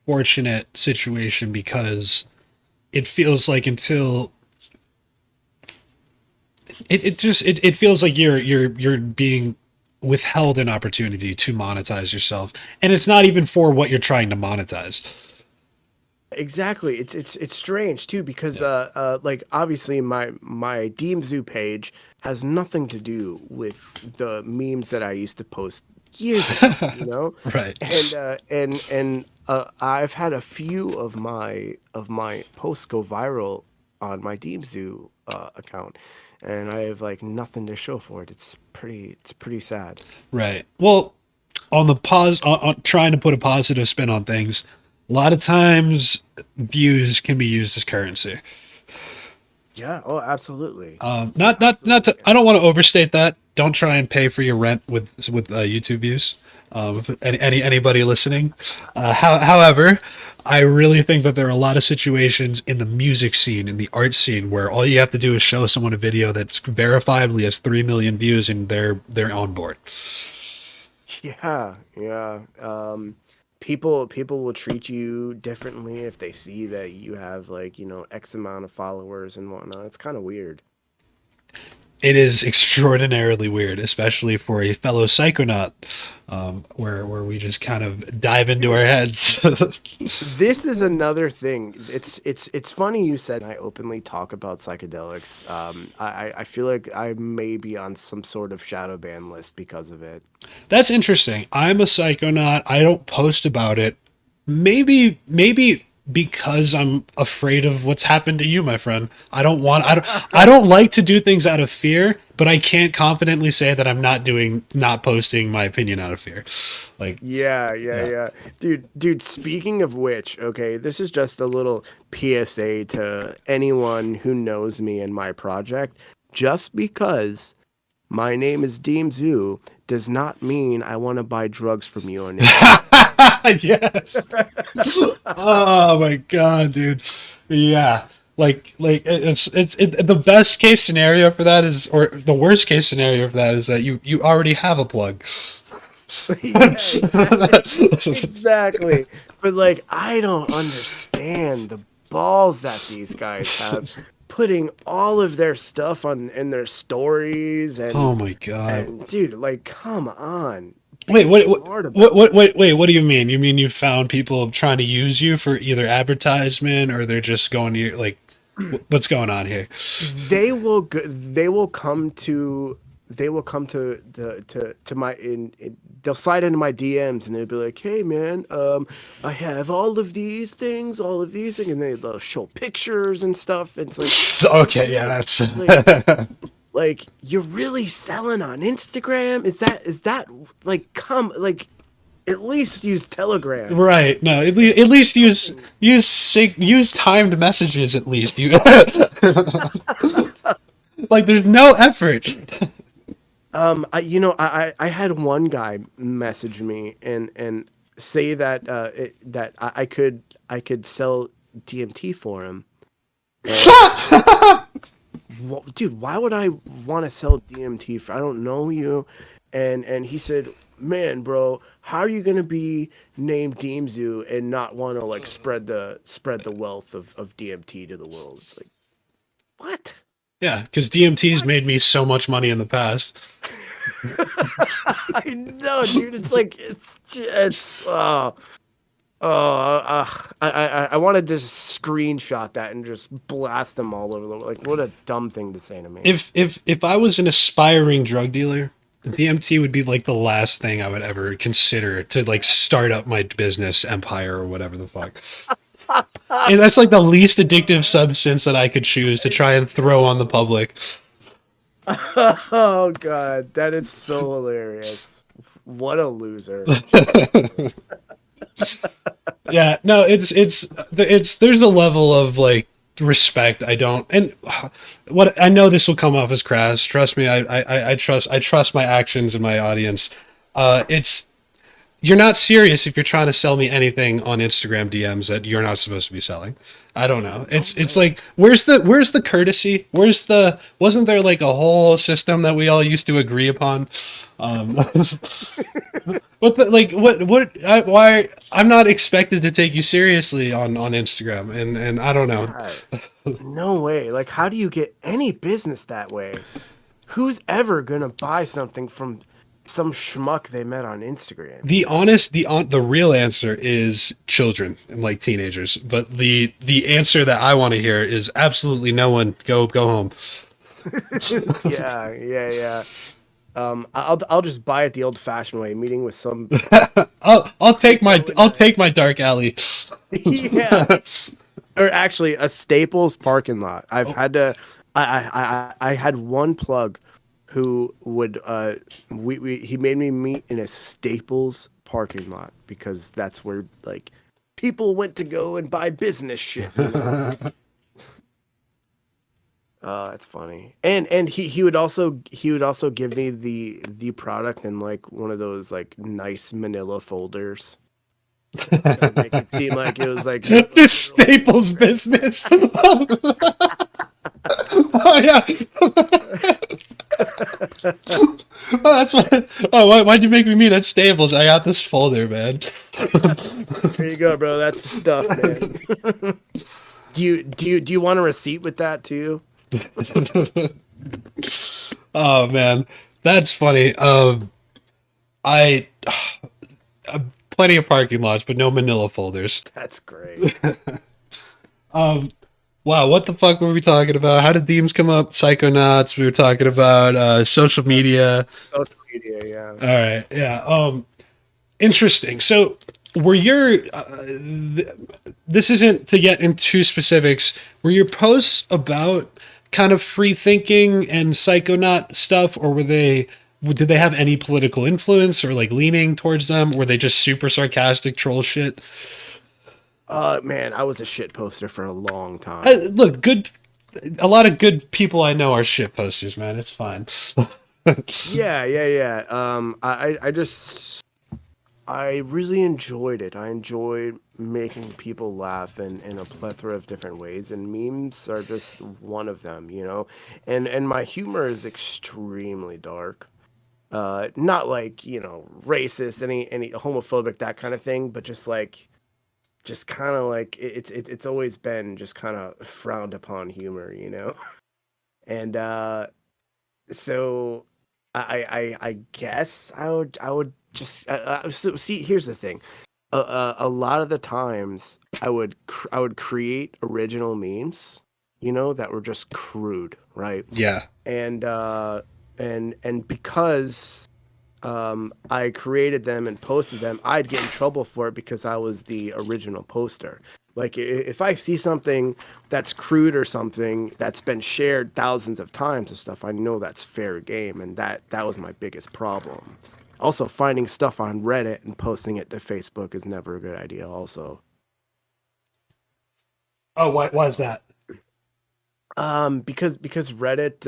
fortunate situation because it feels like until it feels like you're being withheld an opportunity to monetize yourself, and it's not even for what you're trying to monetize. Exactly. It's strange too because Yeah. like obviously my DeemZoo page has nothing to do with the memes that I used to post years ago, you know? Right. And I've had a few of my posts go viral on my DeemZoo account, and I have like nothing to show for it. It's pretty sad. Right. Well, on the on trying to put a positive spin on things, a lot of times views can be used as currency. Yeah, oh absolutely. Not to, Absolutely. I don't want to overstate that. Don't try and pay for your rent with YouTube views. Anybody listening? However, I really think that there are a lot of situations in the music scene, in the art scene, where all you have to do is show someone a video that's verifiably has 3 million views, and they're on board. Yeah, yeah. People will treat you differently if they see that you have like, you know, X amount of followers and whatnot. It's kind of weird. It is extraordinarily weird, especially for a fellow psychonaut, where we just kind of dive into our Dude, heads. this is another thing. It's funny you said I openly talk about psychedelics. I feel like I may be on some sort of shadow ban list because of it. That's interesting. I'm a psychonaut. I don't post about it. Maybe because I'm afraid of what's happened to you, my friend. I don't like to do things out of fear, but I can't confidently say that I'm not posting my opinion out of fear. Like, Yeah, yeah, yeah. yeah. Dude, speaking of which, okay, this is just a little PSA to anyone who knows me and my project. Just because my name is DeemZoo does not mean I want to buy drugs from you on Instagram. Yes. Oh my god, dude. Yeah. Like the best case scenario for that is, or the worst case scenario for that is that you already have a plug. Yeah, exactly. But like, I don't understand the balls that these guys have putting all of their stuff on in their stories Oh my god. and dude, like, come on, Wait, be smart about it. wait, what do you mean? You mean you found people trying to use you for either advertisement, or they're just going to your, like, what's going on here? They will come to to my they'll slide into my DMs and they'll be like, "Hey man, I have all of these things," and they'll show pictures and stuff. And it's Okay, yeah, that's like like you're really selling on Instagram? Is that like come like at least use Telegram. right. No, at least use timed messages. At least you like. There's no effort. I had one guy message me and say that that I could sell DMT for him. And dude, why would I want to sell DMT for? I don't know you. And he said, "Man, bro, how are you gonna be named DeemZoo and not want to like spread the wealth of DMT to the world?" It's like, what? Yeah, because DMT's made What? me so much money in the past. I know, dude. It's like it's I want to just screenshot that and just blast them all over the like. What a dumb thing to say to me. If I was an aspiring drug dealer, DMT would be like the last thing I would ever consider to like start up my business empire or whatever the fuck. And that's like the least addictive substance that I could choose to try and throw on the public. Oh god, that is so hilarious. What a loser. Yeah, no, it's there's a level of like respect I don't, and what I know this will come off as crass. Trust me, I trust my actions and my audience. It's You're not serious if you're trying to sell me anything on Instagram DMs that you're not supposed to be selling. I don't know. It's like where's the courtesy? Wasn't there like a whole system that we all used to agree upon? Um, What the, like why I'm not expected to take you seriously on Instagram, and I don't know. Yeah, no way. Like, how do you get any business that way? Who's ever gonna buy something from some schmuck they met on Instagram? The real answer is children and like teenagers, but the answer that I want to hear is absolutely no one. Go home. Yeah, yeah, yeah. I'll just buy it the old-fashioned way, meeting with some I'll take my dark alley. yeah, or actually a Staples parking lot. I've Oh, had to. I had one plug who would he made me meet in a Staples parking lot because that's where like people went to go and buy business shit. You know? That's funny. And he would also give me the product in like one of those like nice manila folders to make it seem like it was like this Staples business. Oh yeah. Oh, that's why. Oh, why'd you make me meet at Staples? I got this folder, man. Here you go, bro. That's the stuff, man. Do you want a receipt with that too? Oh man, that's funny. I plenty of parking lots, but no Manila folders. That's great. Wow, what the fuck were we talking about? How did themes come up? Psychonauts. We were talking about social media. Social media, yeah. All right, yeah. Interesting. So, were your this isn't to get into specifics. Were your posts about kind of free thinking and psychonaut stuff, or were they? Did they have any political influence or like leaning towards them? Or were they just super sarcastic troll shit? Man, I was a shit poster for a long time. Look, good. A lot of good people I know are shit posters, man. It's fine. Yeah, yeah, yeah. I really enjoyed it. I enjoyed making people laugh in a plethora of different ways, and memes are just one of them, you know. And my humor is extremely dark. Not like, you know, racist, any homophobic, that kind of thing, but just kind of like it's always been just kind of frowned upon humor, you know. And so I guess I would just so see, here's the thing. A lot of the times I would create original memes, you know, that were just crude, right? Yeah. And and because I created them and posted them, I'd get in trouble for it because I was the original poster. Like if I see something that's crude or something that's been shared thousands of times and stuff, I know that's fair game, and that was my biggest problem. Also, finding stuff on Reddit and posting it to Facebook is never a good idea. Also, Oh, why is that? because Reddit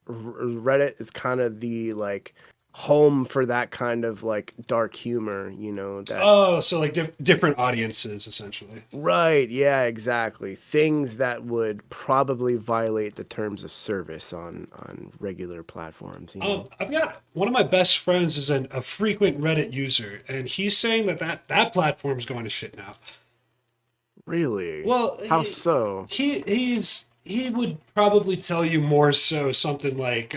Reddit is kind of the like home for that kind of like dark humor, you know, that Oh, so like different audiences essentially. right, yeah, exactly. Things that would probably violate the terms of service on regular platforms, you know. I've got one of my best friends is a frequent Reddit user, and he's saying that platform's going to shit now. Really? Well, How so? he would probably tell you more so something like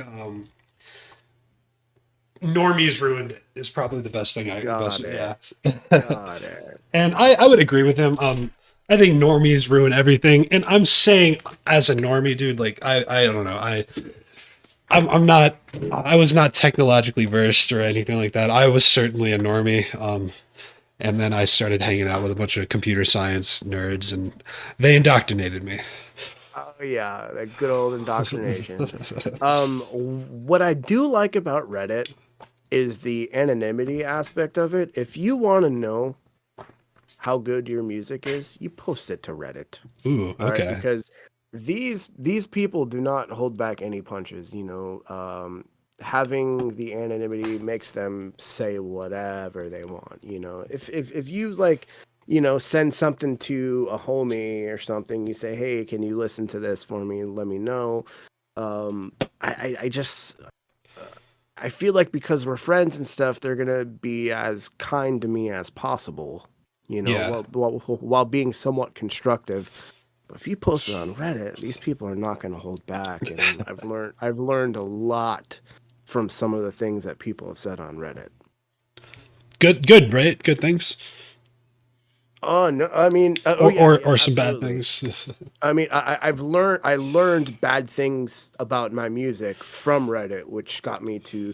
Normies ruined it is probably the best thing Got yeah. it. Got it. And I would agree with him. I think normies ruin everything, and I'm saying as a normie dude, like I don't know, I'm not, I was not technologically versed or anything like that. I was certainly a normie. And then I started hanging out with a bunch of computer science nerds, and they indoctrinated me. Oh yeah, that good old indoctrination. What I do like about Reddit is the anonymity aspect of it. If you want to know how good your music is, you post it to Reddit. Ooh, All right, okay. because these people do not hold back any punches. You know, having the anonymity makes them say whatever they want. You know, if you like, you know, send something to a homie or something, you say, hey, can you listen to this for me and let me know? I just I feel like because we're friends and stuff, they're gonna be as kind to me as possible, Yeah. while being somewhat constructive. But if you post it on Reddit, these people are not gonna hold back, and I've learned a lot from some of the things that people have said on Reddit. Good, right? Good things, Oh no, I mean, oh yeah, yeah, or some bad absolutely. things. I mean, I learned bad things about my music from Reddit, which got me to,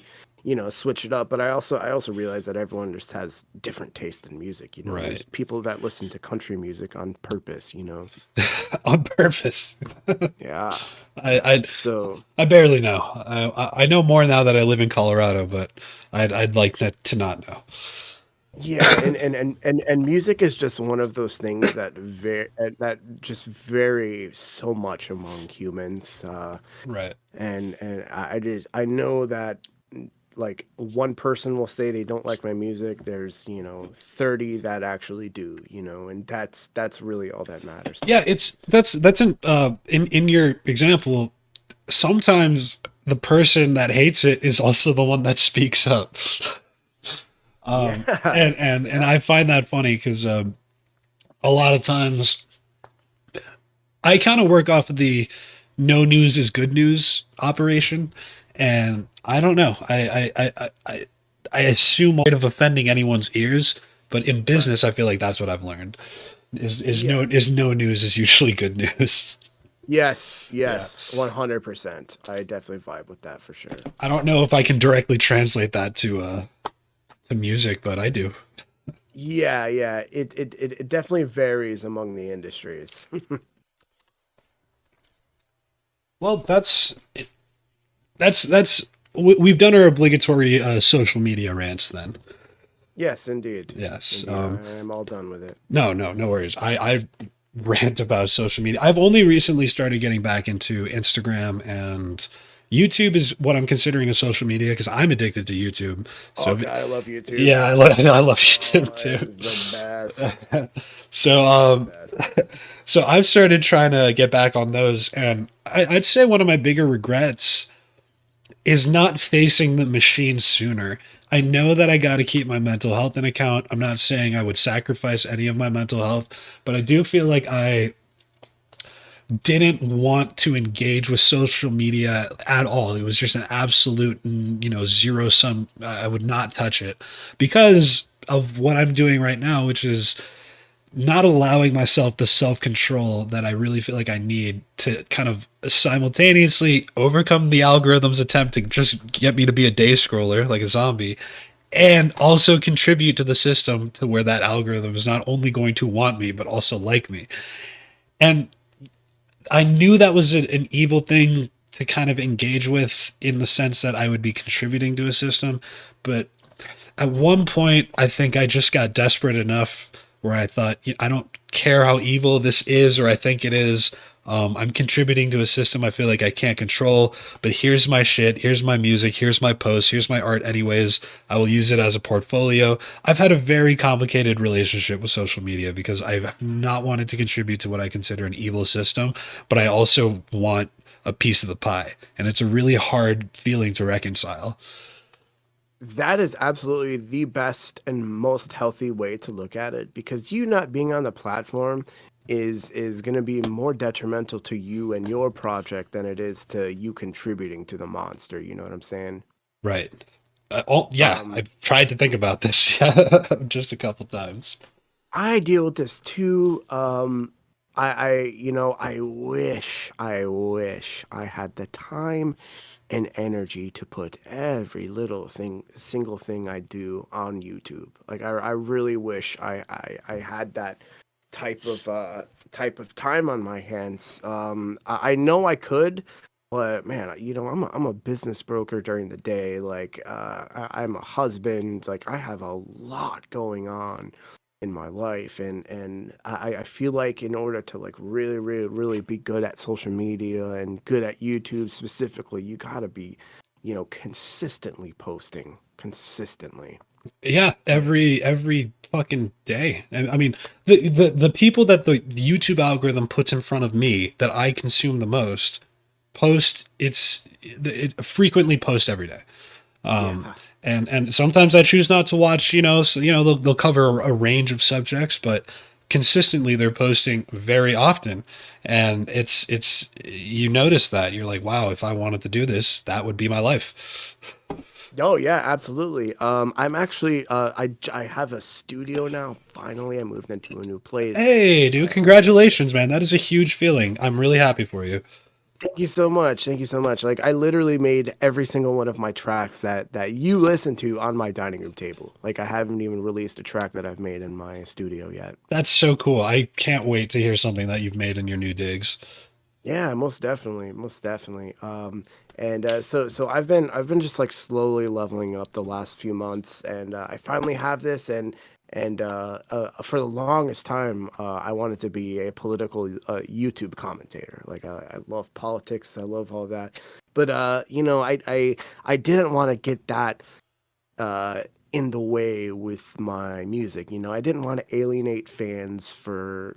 switch it up. But I also realized that everyone just has different taste in music. There's Right. people that listen to country music on purpose. On purpose. Yeah. I, Yeah. I So I barely know. I know more now that I live in Colorado, but I'd like that to not know. yeah, and music is just one of those things that just vary so much among humans. Right. And I know that like one person will say they don't like my music. There's 30 that actually do, and that's really all that matters Yeah, nowadays. that's in your example. Sometimes the person that hates it is also the one that speaks up. Yeah. And Yeah. I find that funny because a lot of times I kind of work off of the no news is good news operation, and I don't know. I assume I'm of offending anyone's ears, but in Right. business, I feel like that's what I've learned. Yeah. Is no news is usually good news. Yes, Yeah. yes, 100%. I definitely vibe with that for sure. I don't know if I can directly translate that to music, but I do. Yeah, yeah. It definitely varies among the industries. Well, we've done our obligatory social media rants then. Yes, indeed. Yes. Indeed. I am all done with it. No worries. I rant about social media. I've only recently started getting back into Instagram, and YouTube is what I'm considering a social media because I'm addicted to YouTube. Oh So God, I love YouTube. yeah, I love YouTube Oh, it too. is the best. So It's the best. so I've started trying to get back on those, and I'd say one of my bigger regrets is not facing the machine sooner. I know that I got to keep my mental health in account. I'm not saying I would sacrifice any of my mental health, but I do feel like I didn't want to engage with social media at all. It was just an absolute, zero sum. I would not touch it because of what I'm doing right now, which is not allowing myself the self control that I really feel like I need to kind of simultaneously overcome the algorithm's attempt to just get me to be a day scroller like a zombie, and also contribute to the system to where that algorithm is not only going to want me but also like me. And I knew that was an evil thing to kind of engage with in the sense that I would be contributing to a system, but at one point, I think I just got desperate enough where I thought, I don't care how evil this is or I think it is. I'm contributing to a system I feel like I can't control, but here's my shit, here's my music, here's my posts, here's my art, anyways. I will use it as a portfolio. I've had a very complicated relationship with social media because I've not wanted to contribute to what I consider an evil system, but I also want a piece of the pie. And it's a really hard feeling to reconcile. That is absolutely the best and most healthy way to look at it because you not being on the platform is going to be more detrimental to you and your project than it is to you contributing to the monster. You know what I'm saying? Right. Yeah, Um, I've tried to think about this just a couple times. I deal with this too. I wish I had the time and energy to put every single thing I do on YouTube. Like I really wish I had that type of type of time on my hands. I know I could, but man, I'm a business broker during the day. Like I'm a husband. Like I have a lot going on in my life, and I feel like in order to like really really really be good at social media and good at YouTube specifically, you gotta be consistently posting consistently. Yeah, And every fucking day. I mean, the people that the YouTube algorithm puts in front of me that I consume the most post it frequently post every day. Yeah. And sometimes I choose not to watch. They'll cover a range of subjects, but consistently they're posting very often, and it's you notice that you're like, wow, if I wanted to do this, that would be my life. Oh yeah, absolutely. I'm actually I have a studio now. Finally, I moved into a new place. Hey, dude, congratulations, man. That is a huge feeling. I'm really happy for you. Thank you so much. Thank you so much. Like I literally made every single one of my tracks that you listen to on my dining room table. Like I haven't even released a track that I've made in my studio yet. That's so cool. I can't wait to hear something that you've made in your new digs. Yeah, most definitely, most definitely. And so I've been just like slowly leveling up the last few months, and I finally have this, and for the longest time, I wanted to be a political YouTube commentator. Like I love politics, I love all that, but I didn't want to get that uh, in the way with my music. I didn't want to alienate fans for,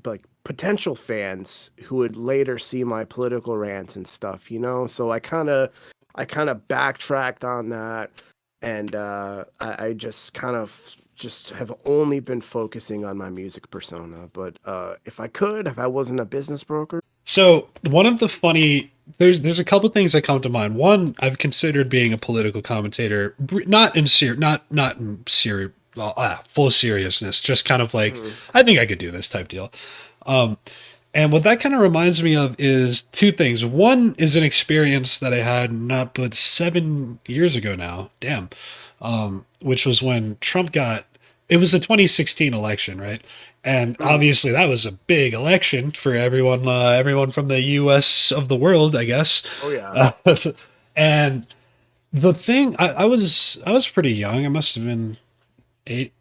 like potential fans who would later see my political rants and stuff. So I kind of backtracked on that, and I just kind of just have only been focusing on my music persona. But if I wasn't a business broker. So one of the funny there's a couple things that come to mind. One, I've considered being a political commentator, not in serious, well, full seriousness, just kind of like Mhm. I think I could do this type deal. Um, and what that kind of reminds me of is two things. One is an experience that I had not but 7 years ago now. Damn. Which was when Trump got, it was the 2016 election, right? And Mm. obviously that was a big election for everyone from the U.S. of the world, I guess. Oh yeah. Uh, and the thing, I was pretty young. I must have been eight.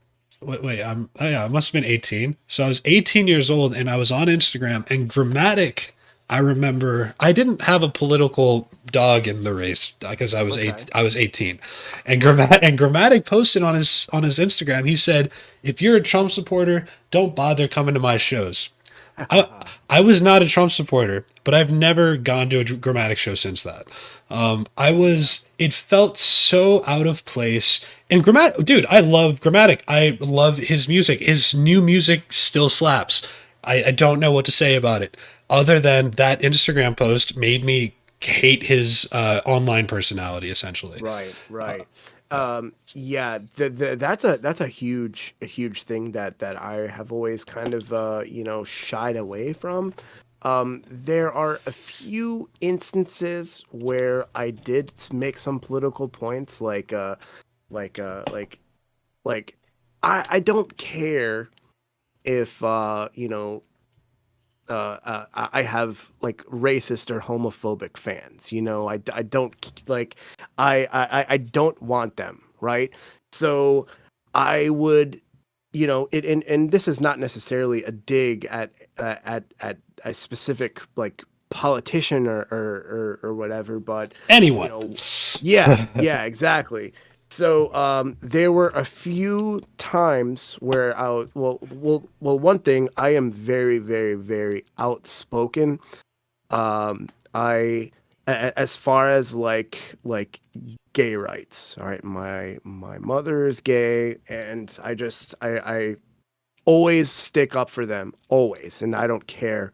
Wait, oh yeah, I must have been 18. So I was 18 years old, and I was on Instagram, and Grammatic. I remember I didn't have a political dog in the race because I was Okay. eight. I was 18, and Right. Grammatic posted on his Instagram. He said, "If you're a Trump supporter, don't bother coming to my shows." I I was not a Trump supporter, but I've never gone to a Grammatic show since that. I was. It felt so out of place. And Grammatic, dude, I love Grammatic. I love his music. His new music still slaps. I don't know what to say about it, other than that Instagram post made me hate his online personality. Essentially, Right, right. Yeah, that's a huge thing that I have always kind of shied away from. There are a few instances where I did make some political points, like uh like like I don't care if I have like racist or homophobic fans. I don't like I don't want them, right? So I would, and this is not necessarily a dig at a specific like politician or whatever, but you anyone. know, yeah, yeah, exactly. So there were a few times where I was well. One thing, I am very, very, very outspoken. As far as like gay rights. All right, my mother is gay, and I always stick up for them, always, and I don't care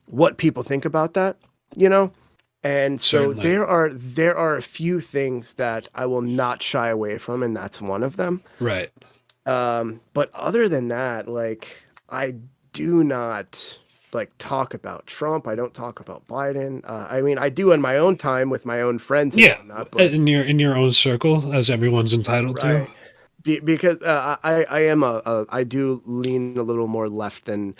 what people think about that. You know. And so Certainly, there are a few things that I will not shy away from, and that's one of them. right. But other than that, like I do not like talk about Trump. I don't talk about Biden. I mean, I do in my own time with my own friends and Yeah, whatnot. But in your own circle, as everyone's entitled to. right, because I am I do lean a little more left than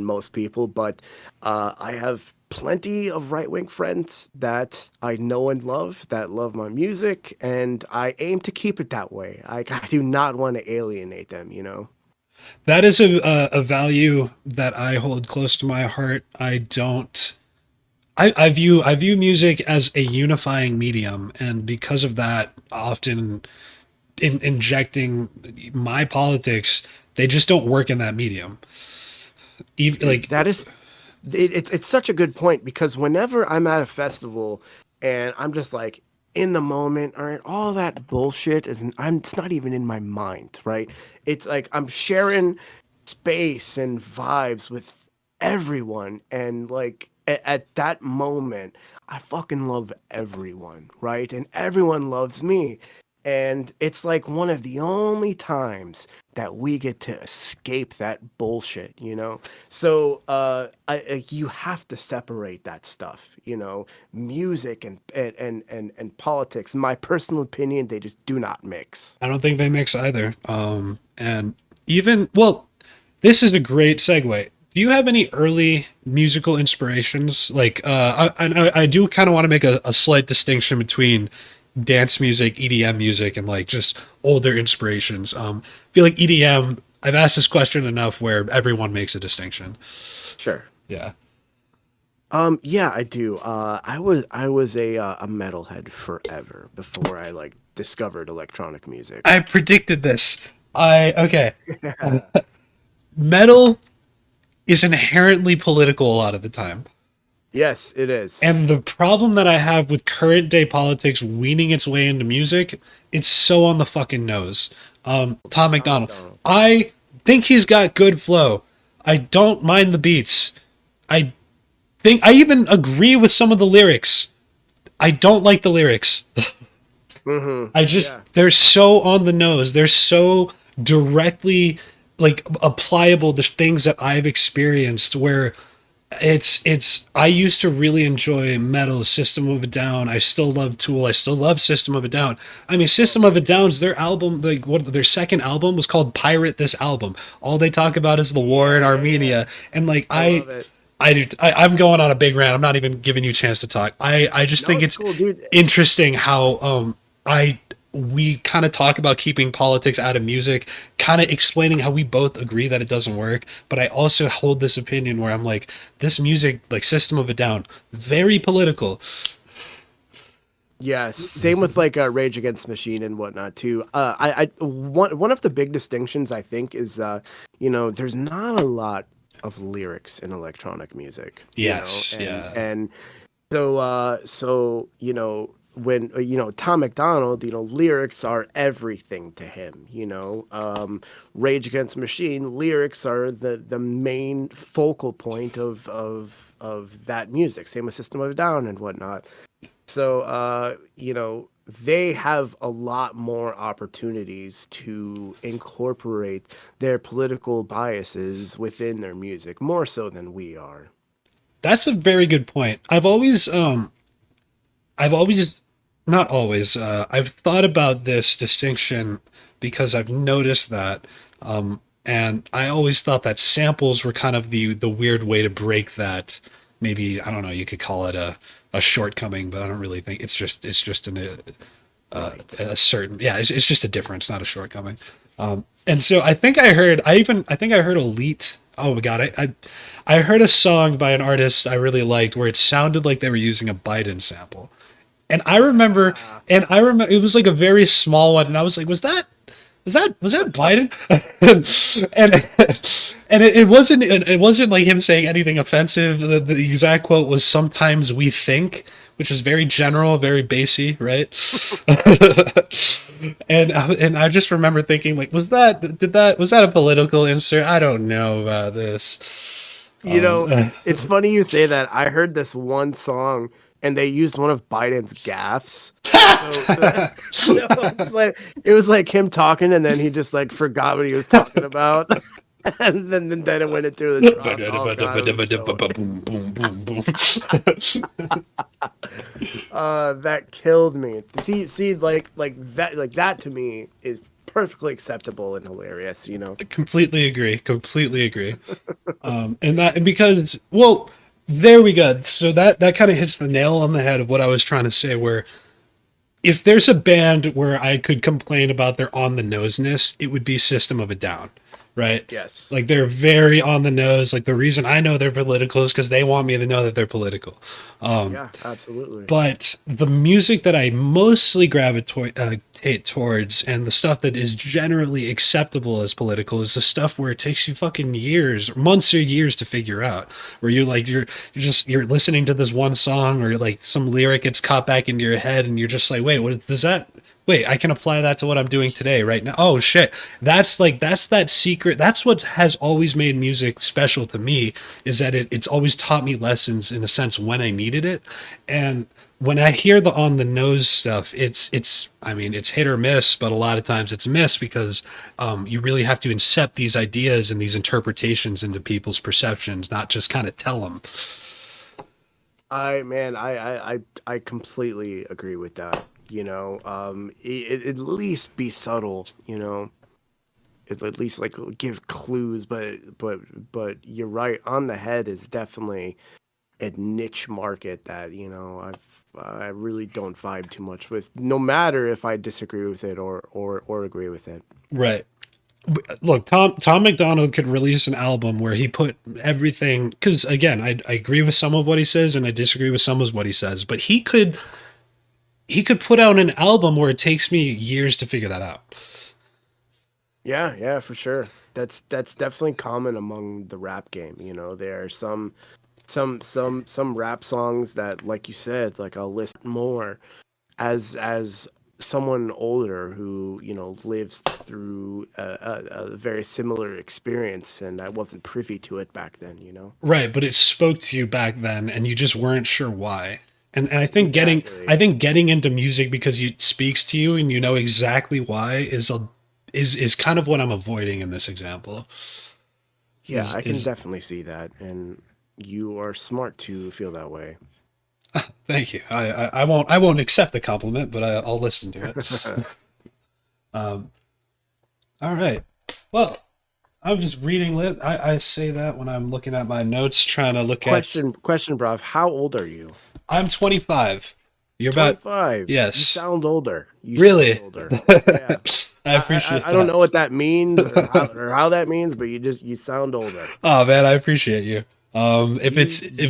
most people, but I have plenty of right wing friends that I know and love that love my music, and I aim to keep it that way. I do not want to alienate them. That is a value that I hold close to my heart. I don't. I view music as a unifying medium, and because of that, often injecting my politics, they just don't work in that medium. Even, Dude, like, that is it's such a good point because whenever I'm at a festival and I'm just like in the moment, all right, all that bullshit it's not even in my mind, right? It's like I'm sharing space and vibes with everyone, and like at that moment I fucking love everyone, right? And everyone loves me. And it's like one of the only times that we get to escape that bullshit, you know? So you have to separate that stuff, you know? Music and politics, in my personal opinion, they just do not mix. I don't think they mix either. And even, well, this is a great segue. Do you have any early musical inspirations? Like, I do kind of want to make a slight distinction between dance music, EDM music, and like just older inspirations. I feel like EDM, I've asked this question enough where everyone makes a distinction. Sure. Yeah. Yeah, I do. I was a metalhead forever before I like discovered electronic music. I predicted this. Okay. Metal is inherently political a lot of the time. Yes, it is. And the problem that I have with current day politics weaning its way into music, it's so on the fucking nose. Tom McDonald. McDonald. I think he's got good flow. I don't mind the beats. I think I even agree with some of the lyrics. I don't like the lyrics. I just Yeah. they're so on the nose. They're so directly like applicable to things that I've experienced where it's I used to really enjoy metal, System of a Down. I still love Tool. I still love System of a Down. I mean, System of a Down's their album, like what their second album was called Pirate This Album. All they talk about is the war in Armenia. And like I love it. I'm going on a big rant. I'm not even giving you a chance to talk. I just No, think it's it's cool, dude. interesting how I we kind of talk about keeping politics out of music, kind of explaining how we both agree that it doesn't work. But I also hold this opinion where I'm like, this music, like System of a Down, very political. Yeah, same with like Rage Against the Machine and whatnot too. One of the big distinctions I think is there's not a lot of lyrics in electronic music, Yes, and yeah. so when Tom McDonald, lyrics are everything to him. Rage Against the Machine lyrics are the main focal point of that music. Same with System of a Down and whatnot. So, they have a lot more opportunities to incorporate their political biases within their music, more so than we are. That's a very good point. I've always not always, I've thought about this distinction because I've noticed that and I always thought that samples were kind of the weird way to break that. Maybe I don't know, you could call it a shortcoming, but I don't really think it's just Right. a certain, yeah, it's just a difference, not a shortcoming. And so I think I heard Elite. Oh my god, I heard a song by an artist I really liked where it sounded like they were using a Biden sample. And I remember it was like a very small one, and I was like, was that Biden? and it wasn't like him saying anything offensive. The exact quote was, "Sometimes we think," which is very general, very bassy, right? And I just remember thinking, like, was that a political insert? I don't know about this. It's funny you say that. I heard this one song and they used one of Biden's gaffes. So it was like him talking and then he just like forgot what he was talking about. And then it went into the drop. Oh god, it was Boom, boom, boom, boom. that killed me. See, like that to me is perfectly acceptable and hilarious. Completely agree. Completely agree. And because, well, there we go. So that kind of hits the nail on the head of what I was trying to say. Where if there's a band where I could complain about their on the noseness, it would be System of a Down, right? Yes. Like they're very on the nose. Like the reason I know they're political is because they want me to know that they're political. Yeah, absolutely. But the music that I mostly gravitate towards, and the stuff that is generally acceptable as political, is the stuff where it takes you fucking years, months or years to figure out. Where you're listening to this one song, or like some lyric gets caught back into your head, and you're just like, wait, what does that? Wait, I can apply that to what I'm doing today, right now. Oh shit, that's that secret. That's what has always made music special to me. Is that it's always taught me lessons in a sense when I needed it, and when I hear the on the nose stuff, it's I mean it's hit or miss, but a lot of times it's miss because you really have to incept these ideas and these interpretations into people's perceptions, not just kind of tell them. I completely agree with that. At least be subtle. At least like give clues, but you're right. On the head is definitely a niche market that I really don't vibe too much with. No matter if I disagree with it or agree with it. Right. Look, Tom McDonald could release an album where he put everything, because again, I agree with some of what he says and I disagree with some of what he says, but he could put out an album where it takes me years to figure that out. Yeah, for sure. That's definitely common among the rap game. There are some rap songs that, like you said, like I'll listen more as someone older who lives through a very similar experience, and I wasn't privy to it back then. Right, but it spoke to you back then and you just weren't sure why. And I think Exactly. getting into music because it speaks to you and you know exactly why is kind of what I'm avoiding in this example. Yeah, Is I can is definitely see that, and you are smart to feel that way. Thank you. I won't accept the compliment, but I'll listen to it. Um, all right. Well, I'm just reading lit. I say that when I'm looking at my notes, trying to look at. Question, Brav. How old are you? I'm 25. You're about 25. You yes. sound older. You sound Really? older. Yeah. I appreciate I don't that. know what that means or how that means, but you sound older. Oh man, I appreciate you. If You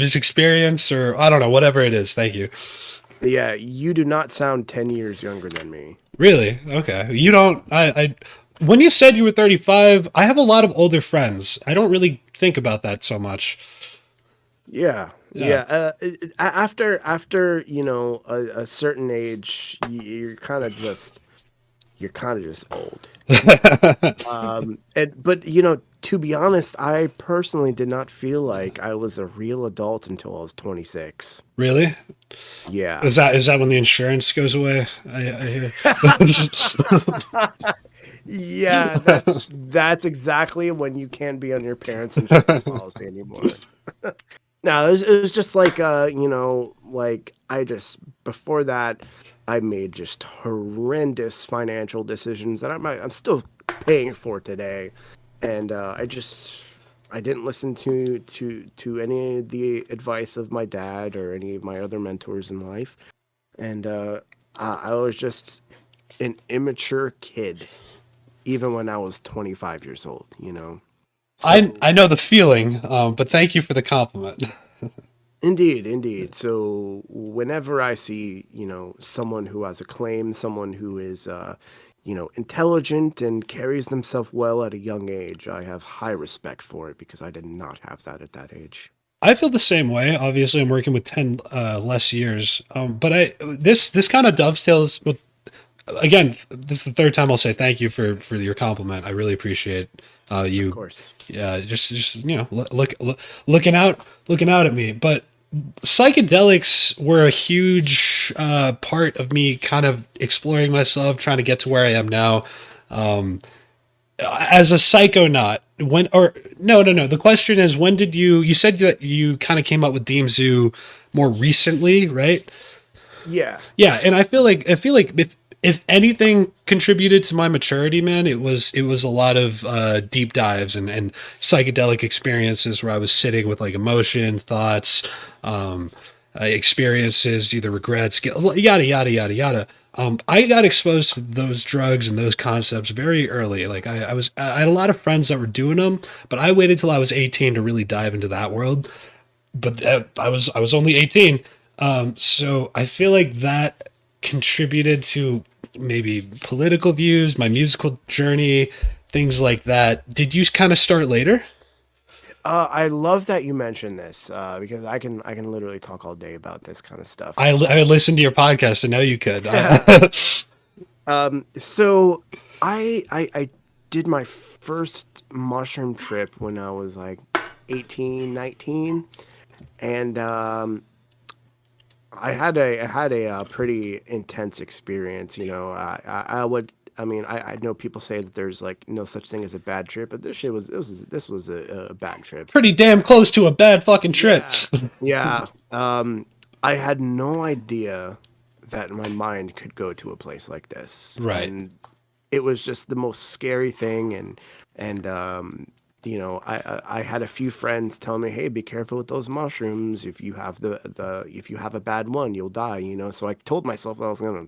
it's experience or I don't know, whatever it is, thank you. yeah, you do not sound 10 years younger than me. Really? Okay. You don't. When you said you were 35, I have a lot of older friends. I don't really think about that so much. Yeah. Yeah. Yeah, after a certain age, you're kind of just old. But to be honest, I personally did not feel like I was a real adult until I was 26. Really? Yeah. Is that when the insurance goes away? I hear. Yeah, that's exactly when you can't be on your parents' insurance policy anymore. No, it was just like like I just before that I made just horrendous financial decisions that I'm still paying for today, and I didn't listen to any of the advice of my dad or any of my other mentors in life, and I was just an immature kid even when I was 25 years old. I So I know the feeling, but thank you for the compliment. indeed. So whenever I see, someone who has a claim, someone who is, intelligent and carries themselves well at a young age, I have high respect for it because I did not have that at that age. I feel the same way. Obviously, I'm working with 10 less years, but this kind of dovetails with again. This is the third time I'll say thank you for your compliment. I really appreciate Of you. course. Yeah, just looking out at me. But psychedelics were a huge part of me kind of exploring myself, trying to get to where I am now. Um, as a psychonaut, when or no. The question is, when did you said that you kind of came up with DeemZoo more recently, right? Yeah. Yeah, and I feel like if anything contributed to my maturity, man, it was a lot of deep dives and psychedelic experiences where I was sitting with like emotion, thoughts, experiences, either regrets, yada yada yada yada. I got exposed to those drugs and those concepts very early. Like I had a lot of friends that were doing them, but I waited till I was 18 to really dive into that world. But I was only 18, so I feel like that contributed to maybe political views, my musical journey, things like that. Did you kind of start later? I love that you mentioned this because I can literally talk all day about this kind of stuff. I listened to your podcast. I know you could. So I did my first mushroom trip when I was like 18, 19, and I had a pretty intense experience. I would. I mean, I know people say that there's like no such thing as a bad trip, but this was a bad trip. Pretty damn close to a bad fucking trip. Yeah, yeah. I had no idea that my mind could go to a place like this, Right. and it was just the most scary thing. And I had a few friends tell me, "Hey, be careful with those mushrooms. If you have if you have a bad one, you'll die." So I told myself I was gonna,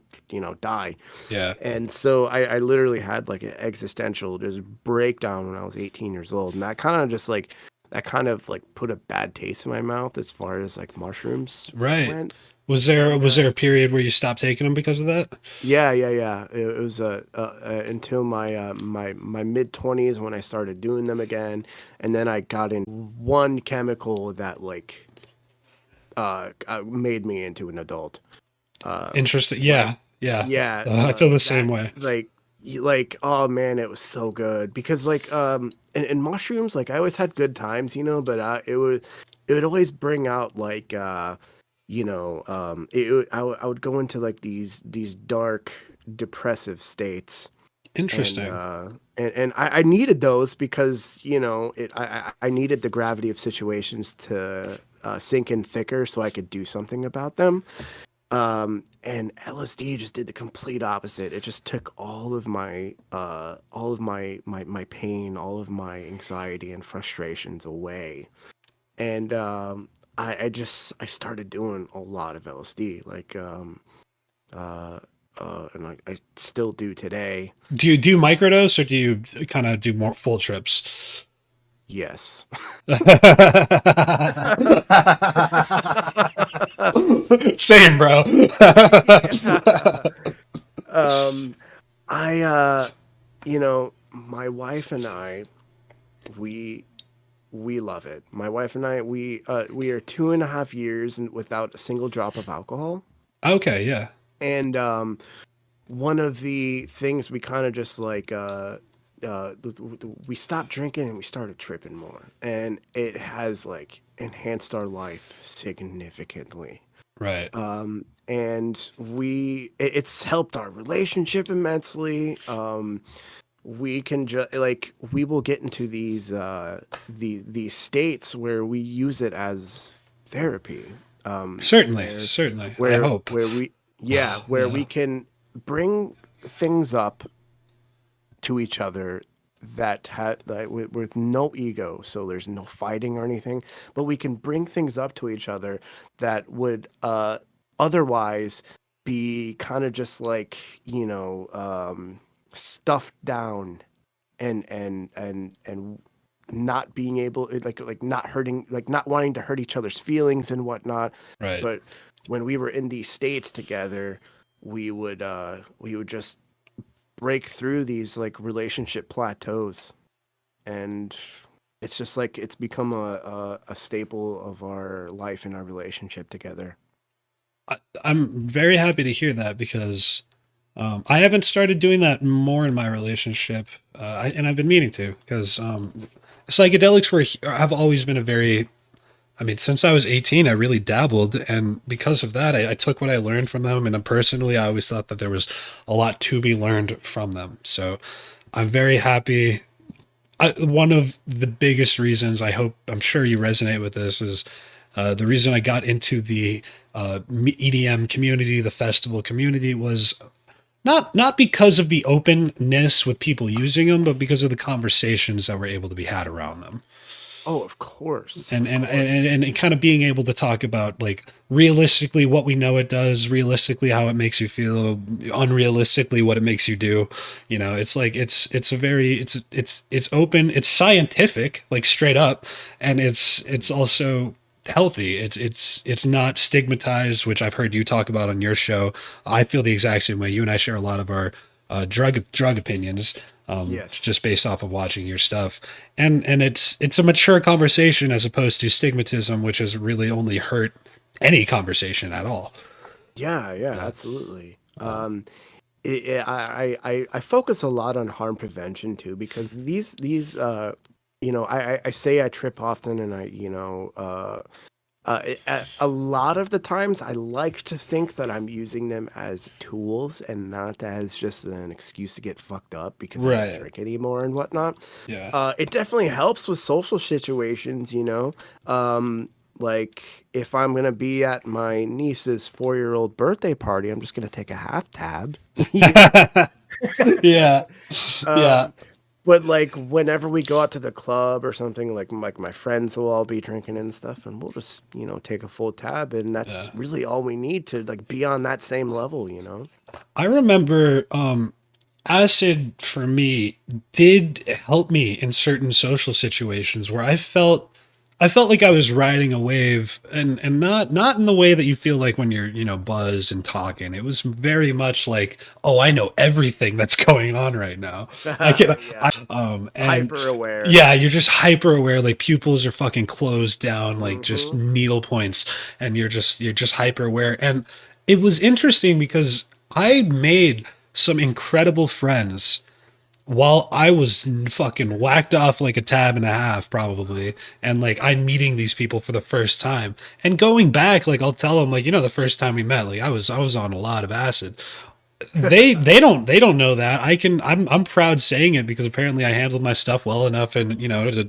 die. Yeah. And so I literally had like an existential just breakdown when I was 18 years old. And that kind of like put a bad taste in my mouth as far as like mushrooms Right. went. Was And there a period where you stopped taking them because of that? yeah, yeah, yeah. It was until my mid 20s when I started doing them again. And then I got in one chemical that like made me into an adult. Interesting. Like, Yeah. Yeah. yeah, I feel the same that way. like oh man, it was so good because like and mushrooms, like I always had good times, but it would always bring out like I would go into like these dark depressive states. and Interesting. uh and I needed those because I needed the gravity of situations to sink in thicker so I could do something about them. And LSD just did the complete opposite. It just took all of my pain, all of my anxiety and frustrations away. And I started doing a lot of LSD, like uh and I still do today. Do you microdose or do you kind of do more full trips? Yes. Same, bro. Yeah. Um, my wife and I, we we love it. My wife and I, we are 2.5 years without a single drop of alcohol. Okay, yeah. And one of the things we kind of just like we stopped drinking and we started tripping more, and it has like enhanced our life significantly. Right. And it's helped our relationship immensely. We can just like we will get into these states where we use it as therapy. Certainly, where certainly. I where hope. where we yeah, where Yeah. we can bring things up to each other that had like with no ego, so there's no fighting or anything, but we can bring things up to each other that would otherwise be kind of just like stuffed down and not being able like not hurting, like not wanting to hurt each other's feelings and whatnot. Right. But when we were in these states together, we would just break through these like relationship plateaus, and it's just like it's become a staple of our life and our relationship together. I'm very happy to hear that because I haven't started doing that more in my relationship, and I've been meaning to because psychedelics have always been a very. I mean, since I was 18, I really dabbled, and because of that, I took what I learned from them. And personally, I always thought that there was a lot to be learned from them. So I'm very happy. One of the biggest reasons I'm sure you resonate with this is the reason I got into the EDM community, the festival community, was not because of the openness with people using them, but because of the conversations that were able to be had around them. Oh, of course, and of and, course. and and kind of being able to talk about like realistically what we know it does, realistically how it makes you feel, unrealistically what it makes you do. You know, it's like it's a very it's open, it's scientific, like straight up, and it's also healthy. It's not stigmatized, which I've heard you talk about on your show. I feel the exact same way. You and I share a lot of our drug opinions, Yes. just based off of watching your stuff, and it's a mature conversation as opposed to stigmatism, which has really only hurt any conversation at all. Yeah, yeah, Yeah. absolutely. Um, I focus a lot on harm prevention too, because these I say I trip often, and a lot of the times I like to think that I'm using them as tools and not as just an excuse to get fucked up because I don't right. drink anymore and whatnot. Yeah. It definitely helps with social situations, like if I'm gonna be at my niece's 4-year-old birthday party, I'm just gonna take a half tab. Yeah. Yeah. um, but like whenever we go out to the club or something, like my friends will all be drinking and stuff, and we'll just take a full tab, and that's Yeah. really all we need to like be on that same level. I remember acid for me did help me in certain social situations where I felt like I was riding a wave, and not in the way that you feel like when you're, buzzed and talking. It was very much like, oh, I know everything that's going on right now. I can Yeah, and hyper aware. yeah, you're just hyper aware, like pupils are fucking closed down, like just Hmm. needle points, and you're just hyper aware. And it was interesting because I made some incredible friends while I was fucking whacked off like a tab and a half, probably, and like I'm meeting these people for the first time, and going back, like I'll tell them, like, the first time we met, like I was on a lot of acid. They don't know that. I'm proud saying it because apparently I handled my stuff well enough, and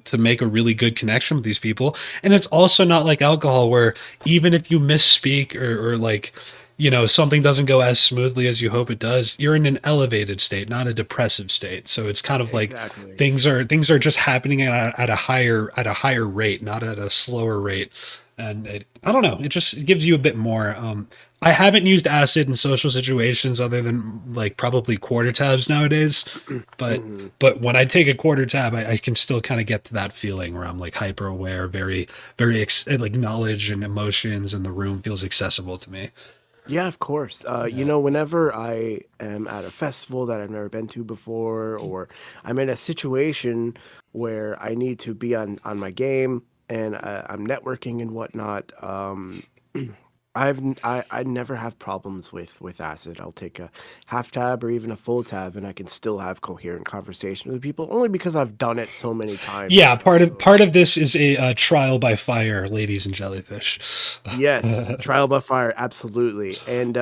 to make a really good connection with these people. And it's also not like alcohol where even if you misspeak, or like, something doesn't go as smoothly as you hope it does, you're in an elevated state, not a depressive state. So it's kind of like Exactly. things are just happening at a higher rate, not at a slower rate. And I don't know, it just gives you a bit more. I haven't used acid in social situations other than like probably quarter tabs nowadays, but Hmm. but when I take a quarter tab, I can still kind of get to that feeling where I'm like hyper aware, very very like knowledge and emotions, and the room feels accessible to me. Yeah, of course. Yeah. Whenever I am at a festival that I've never been to before, or I'm in a situation where I need to be on my game and I'm networking and whatnot, I never have problems with acid. I'll take a half tab or even a full tab, and I can still have coherent conversation with people only because I've done it so many times Yeah, now. part of So part of this is a trial by fire, ladies and jellyfish. yes, trial by fire, absolutely. And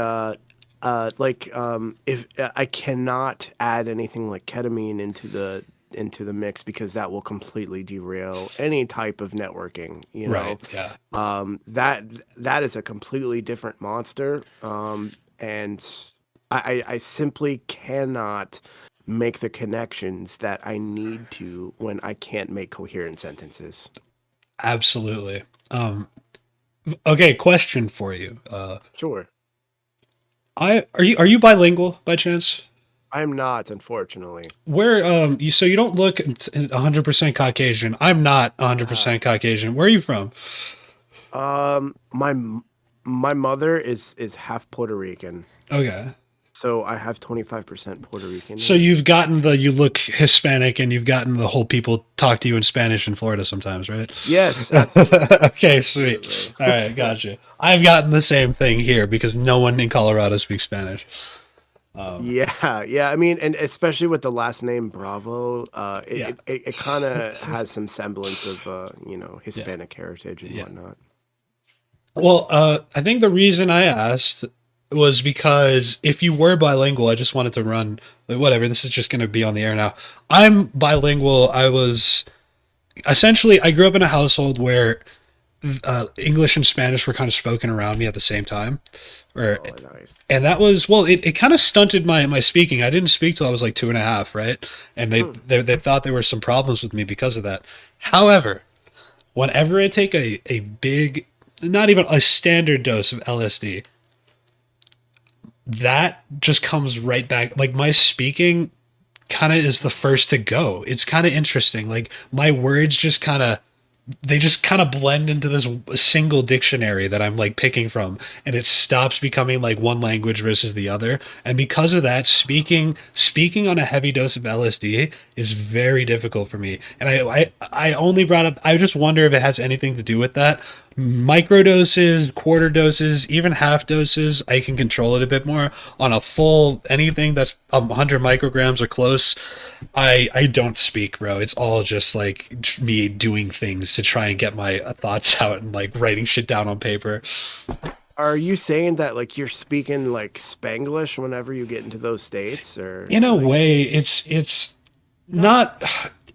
if I cannot add anything like ketamine into the mix because that will completely derail any type of networking, Right. Yeah. that is a completely different monster. And I simply cannot make the connections that I need to when I can't make coherent sentences. Absolutely. Okay, question for you. Sure. I are you bilingual by chance? I'm not, unfortunately. Where you so you don't look 100% Caucasian. I'm not Uh, 100% Caucasian. Where are you from? my mother is half Puerto Rican, Okay. so I have 25% Puerto Rican So in me. you've gotten the you look Hispanic, and you've gotten the whole people talk to you in Spanish in Florida sometimes, right? Yes, absolutely, Okay, sweet. absolutely. All right, gotcha. I've gotten the same thing here because no one in Colorado speaks Spanish. Yeah, yeah. I mean, and especially with the last name Bravo, Yeah. it kind of has some semblance of Yeah. Hispanic heritage and Yeah. whatnot. Well, I think the reason I asked was because if you were bilingual, I just wanted to run, like, whatever. This is just going to be on the air now. I'm bilingual. I grew up in a household where English and Spanish were kind of spoken around me at the same time. Or, Oh, nice. and that was, well, it kind of stunted my speaking. I didn't speak till I was like 2.5, right? And they, Hmm. they they thought there were some problems with me because of that. However, whenever I take a big, not even a standard dose of LSD, that just comes right back. Like my speaking kind of is the first to go. It's kind of interesting. Like my words just kind of they just kind of blend into this single dictionary that I'm like picking from, and it stops becoming like one language versus the other. And because of that, speaking on a heavy dose of LSD is very difficult for me. And I only brought up, I just wonder if it has anything to do with that. Micro doses, quarter doses, even half doses, I can control it a bit more. On a full anything that's 100 micrograms or close, I don't speak, bro. It's all just like me doing things to try and get my thoughts out and like writing shit down on paper. Are you saying that like you're speaking like Spanglish whenever you get into those states, or In a like way, it's not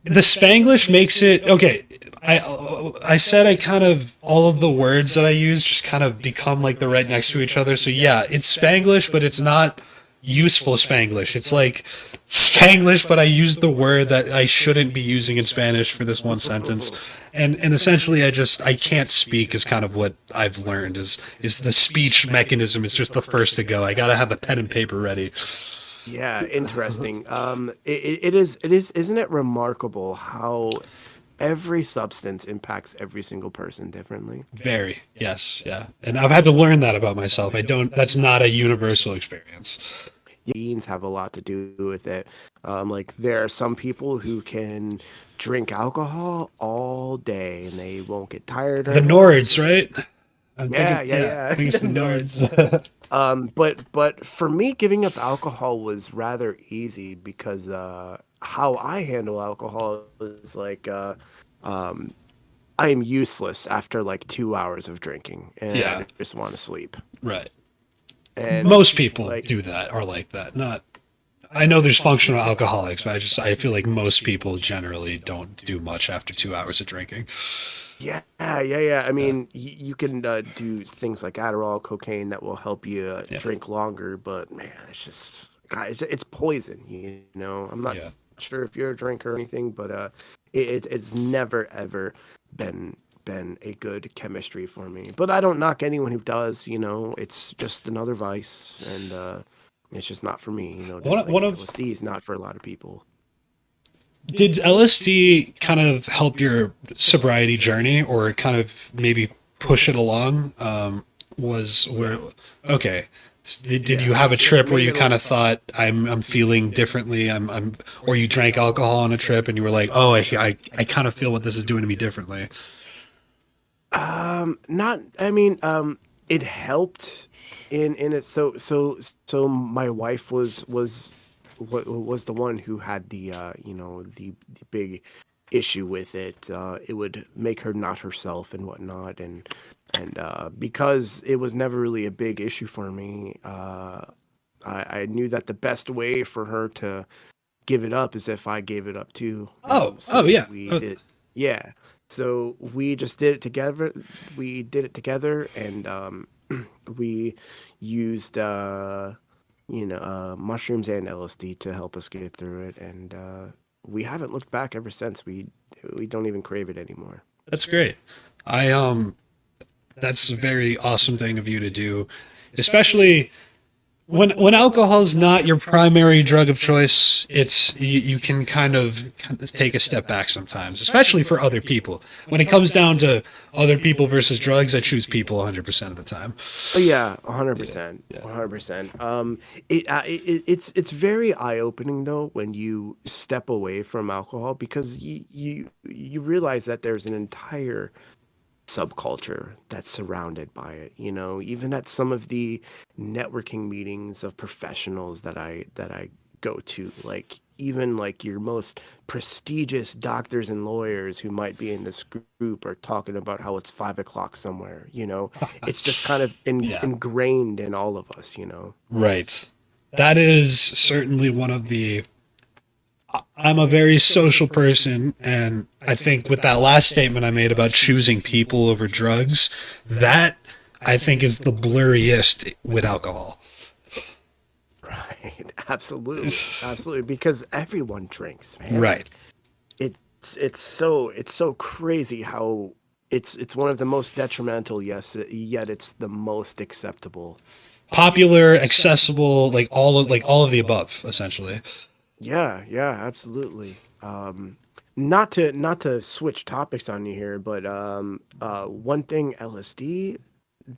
the Spanglish makes it okay. I said I kind of all of the words that I use just kind of become like they're right next to each other. So yeah, it's Spanglish, but it's not useful Spanglish. It's like Spanglish, but I use the word that I shouldn't be using in Spanish for this one sentence. And essentially I can't speak is kind of what I've learned is the speech mechanism is just the first to go. I gotta have the pen and paper ready. yeah, interesting. It is, isn't it remarkable how every substance impacts every single person differently? Very, yes, yeah. And I've had to learn that about myself. I don't that's not a universal experience. Genes have a lot to do with it. Like there are some people who can drink alcohol all day and they won't get tired or The anything. Nords, right? I'm Yeah, thinking, yeah, yeah, I yeah. think it's the Nords. Nords. But for me, giving up alcohol was rather easy because how I handle alcohol is like um, I am useless after like 2 hours of drinking, and Yeah, I just want to sleep. right. And Most people like, do that or like that. Not I know there's functional alcoholics, but I feel like most people generally don't do much after 2 hours of drinking. yeah, yeah, yeah. I Yeah, mean, you can do things like Adderall, cocaine that will help you yeah, drink longer, but man, it's just, guys, it's poison. You know, I'm not yeah. sure if you're a drinker or anything, but it's never ever been a good chemistry for me. But I don't knock anyone who does. You know, it's just another vice, and it's just not for me. You know, just One like of LSD is not for a lot of people. Did LSD kind of help your sobriety journey, or kind of maybe push it along? Was where okay? Did you Yeah, have a it trip where made you it kind of thought I'm feeling differently? Or you drank alcohol on a trip and you were like, oh, I kind of feel what this is doing to me differently. not. I mean, it helped in it. So my wife was the one who had the the big issue with it. It would make her not herself and whatnot, and because it was never really a big issue for me, I knew that the best way for her to give it up is if I gave it up too. Oh So yeah. we did, yeah. So we just did it together. We did it together, and we used mushrooms and LSD to help us get through it, and we haven't looked back ever since. We don't even crave it anymore. That's great. I that's a very awesome thing of you to do, especially when alcohol is not your primary drug of choice. It's you can kind of take a step back sometimes, especially for other people. When it comes down to other people versus drugs, I choose people 100% of the time. Oh yeah, a hundred Yeah, percent, yeah, 100%. It's very eye opening though when you step away from alcohol because you realize that there's an entire subculture that's surrounded by it. You know, even at some of the networking meetings of professionals that I go to, like even like your most prestigious doctors and lawyers who might be in this group are talking about how it's 5 o'clock somewhere. You know, it's just kind of yeah. ingrained in all of us. You know. Right. That is certainly one of the. I'm a very social person, and I think with that last statement I made about choosing people over drugs, that I think is the blurriest with alcohol. Right. Absolutely. Absolutely. Because everyone drinks, man. Right. Like it's so crazy how it's one of the most detrimental, yes, yet it's the most acceptable. Popular, accessible, like all of the above, essentially. Yeah, yeah, absolutely. Not to switch topics on you here, but one thing LSD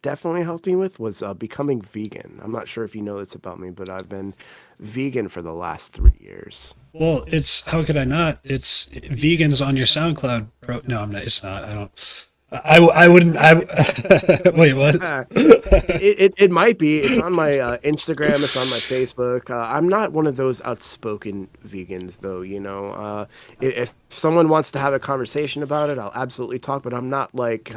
definitely helped me with was becoming vegan. I'm not sure if you know this about me, but I've been vegan for the last 3 years. Well, it's how could I not? It's vegans on your SoundCloud. No, I'm not. It's not. I don't. I wouldn't. I wait. What? It might be. It's on my Instagram. It's on my Facebook. I'm not one of those outspoken vegans, though. You know, if someone wants to have a conversation about it, I'll absolutely talk. But I'm not like,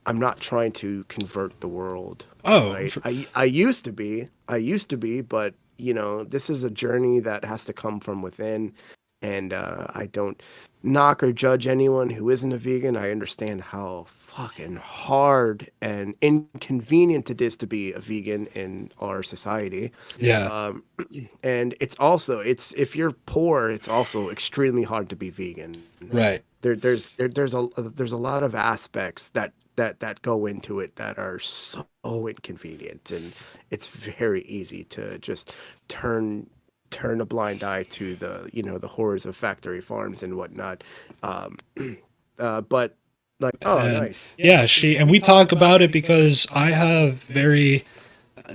I'm not trying to convert the world. Oh, Right? I used to be. I used to be, but you know, this is a journey that has to come from within, and I don't knock or judge anyone who isn't a vegan. I understand how fucking hard and inconvenient it is to be a vegan in our society. yeah. Um, and it's also, it's if you're poor, it's also extremely hard to be vegan. Right. There's a lot of aspects that go into it that are so inconvenient, and it's very easy to just turn a blind eye to the, you know, the horrors of factory farms and whatnot. Um, but like, oh, And nice. yeah, and we talk about it because I have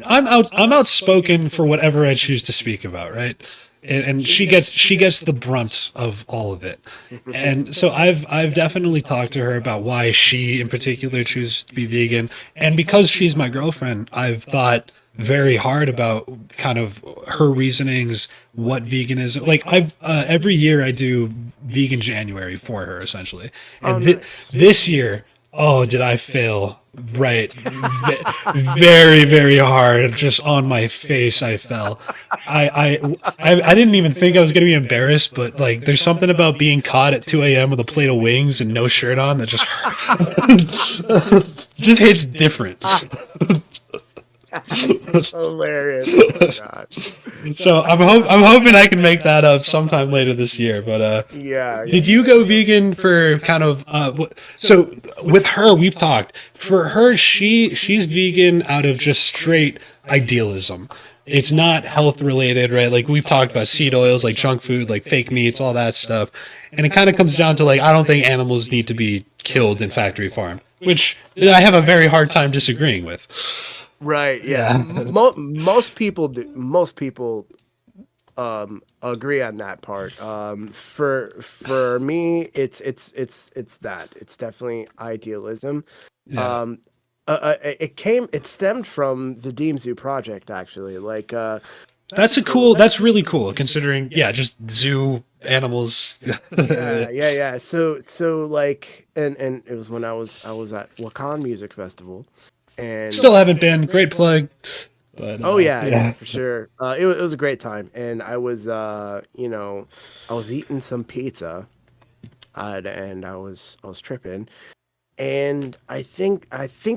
I'm outspoken for whatever I choose to speak about, right? And she gets the brunt of all of it. And so I've definitely talked to her about why she in particular chooses to be vegan. And because she's my girlfriend, I've thought very hard about kind of her reasonings, what veganism like. I've every year I do vegan January for her essentially. Oh, And nice. this year, oh, did I fail? Right. Very, very hard. Just on my face, I fell. I didn't even think I was going to be embarrassed, but like, there's something about being caught at 2 a.m. with a plate of wings and no shirt on that just just hits different. Hilarious. Oh my God. So I'm hoping I can make that up sometime later this year. But Yeah, did you go vegan for kind of so with her we've talked. For her, she's vegan out of just straight idealism. It's not health related, right? Like we've talked about seed oils, like junk food, like fake meats, all that stuff. And it kind of comes down to like, I don't think animals need to be killed in factory farm, which I have a very hard time disagreeing with. right. Yeah. Most people do. Most people agree on that part. For me, it's that. It's definitely idealism. Yeah. It stemmed from the DeemZoo project, actually. Like, That's really cool considering, yeah, just zoo animals. yeah. So like, and it was when I was at Wakan Music Festival, and Still haven't been. Great plug. But oh yeah, for sure. It was a great time, and I was, you know, I was eating some pizza, and I was tripping, and I think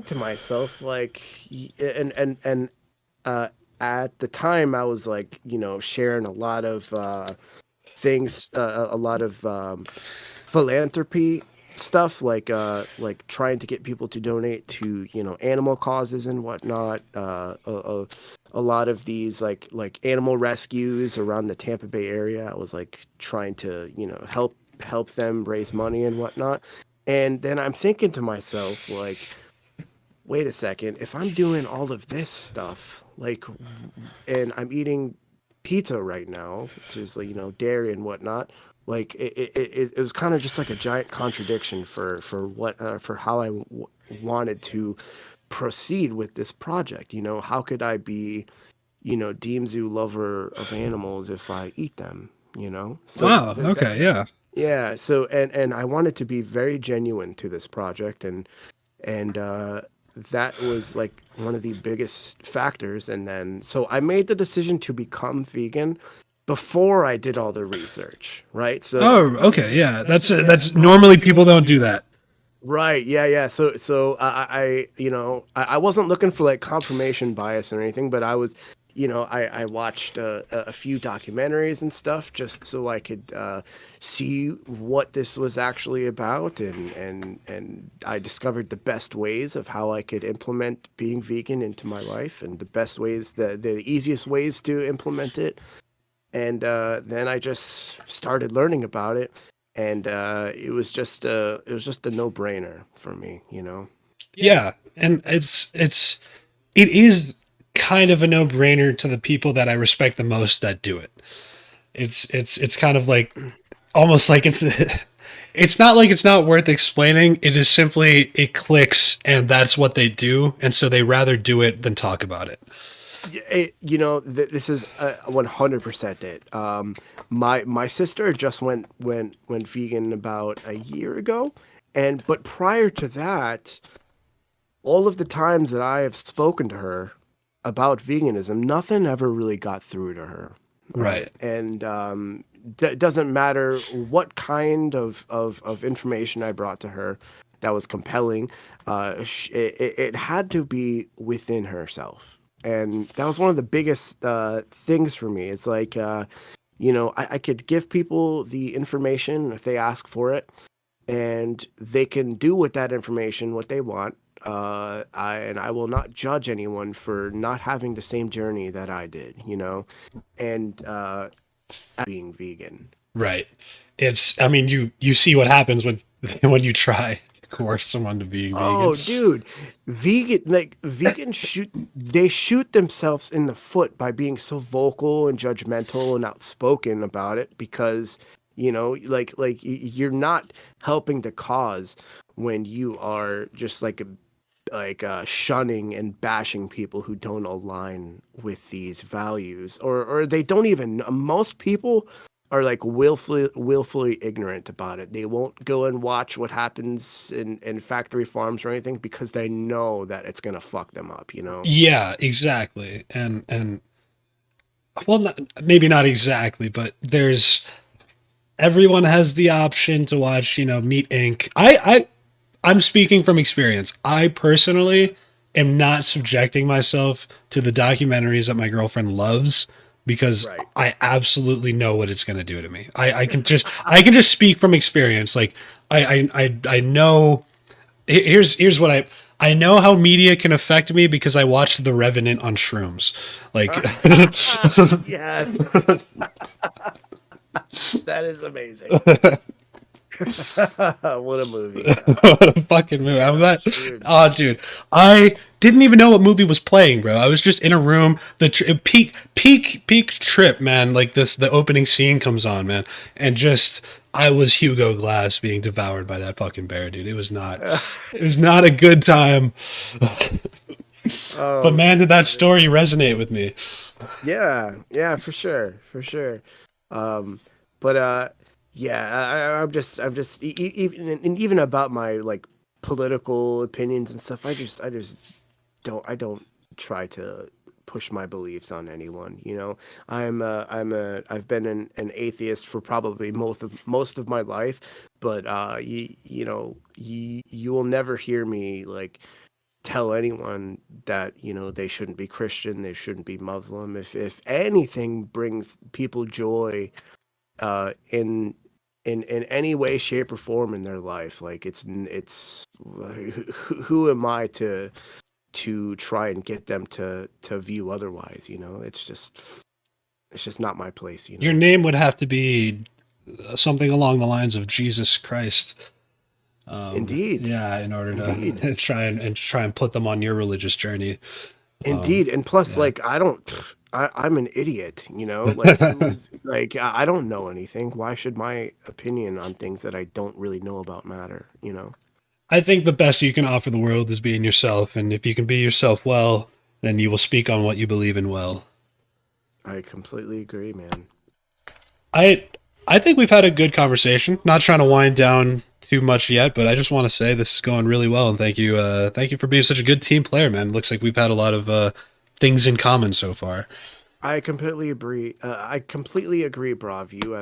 to myself like, and at the time I was like, you know, sharing a lot of things, a lot of philanthropy stuff, like trying to get people to donate to, you know, animal causes and whatnot. A lot of these like animal rescues around the Tampa Bay area. I was like trying to, you know, help them raise money and whatnot. And then I'm thinking to myself like, wait a second, if I'm doing all of this stuff, like, and I'm eating pizza right now, which is like, you know, dairy and whatnot, like it was kind of just like a giant contradiction for what for how I wanted to proceed with this project. You know, how could I be, you know, DeemZoo lover of animals if I eat them? You know, so Wow. Okay. Yeah. yeah. So and I wanted to be very genuine to this project, and that was like one of the biggest factors. And then so I made the decision to become vegan before I did all the research, right? So Oh. Okay. Yeah. That's normally people don't do that. right, yeah. So I you know, I wasn't looking for like confirmation bias or anything, but I was, I watched a few documentaries and stuff just so I could see what this was actually about, and I discovered the best ways of how I could implement being vegan into my life, and the best ways, the easiest ways to implement it. And then I just started learning about it, and it was just a no brainer for me. Yeah, and it is kind of a no brainer to the people that I respect the most that do it. It's kind of like almost like it's not like it's not worth explaining. It is simply it clicks and that's what they do, and so they rather do it than talk about it. This is 100% it. My sister just went vegan about a year ago, and but prior to that, all of the times that I have spoken to her about veganism, nothing ever really got through to her, right? Right. And it doesn't matter what kind of information I brought to her that was compelling. It had to be within herself, and that was one of the biggest things for me. It's like I could give people the information if they ask for it, and they can do with that information what they want. I will not judge anyone for not having the same journey that I did, and being vegan. Right. It's I mean you see what happens when when you try to coerce someone to being vegan. Oh, dude, vegans shoot themselves in the foot by being so vocal and judgmental and outspoken about it because you're not helping the cause when you are just shunning and bashing people who don't align with these values, or they don't even, most people are like willfully ignorant about it. They won't go and watch what happens in factory farms or anything because they know that it's gonna fuck them up. Yeah, exactly. And well, maybe not exactly, but there's everyone has the option to watch, Meat Inc. I'm speaking from experience. I personally am not subjecting myself to the documentaries that my girlfriend loves because Right. I absolutely know what it's going to do to me. I can just speak from experience. Like I know. Here's what I know how media can affect me because I watched The Revenant on shrooms. Like Yes, that is amazing. What a movie. what a fucking movie. I'm not. Dude. Oh, dude. I didn't even know what movie was playing, bro. I was just in a room. The peak trip, man. Like this, the opening scene comes on, man, and just I was Hugo Glass being devoured by that fucking bear, dude. It was not. It was not a good time. But Oh, man, did that story resonate with me? yeah, for sure, for sure. Um, but yeah, I'm just even about my like political opinions and stuff. I just don't try to push my beliefs on anyone. I've been an atheist for probably most of my life, but you will never hear me like tell anyone that they shouldn't be Christian, they shouldn't be Muslim. If anything brings people joy in any way, shape, or form in their life, like it's who am I to try and get them to view otherwise? It's just not my place. Your name would have to be something along the lines of Jesus Christ. Indeed, Yeah, in order indeed. to try and put them on your religious journey. Indeed, and plus, Yeah. like, I'm an idiot. Like, who's like, I don't know anything. Why should my opinion on things that I don't really know about matter? I think the best you can offer the world is being yourself, and if you can be yourself well, then you will speak on what you believe in well. I completely agree, man. I I think we've had a good conversation. Not trying to wind down too much yet, but I just want to say this is going really well, and thank you for being such a good team player, man. Looks like we've had a lot of things in common so far. I completely agree. I completely agree, braV. You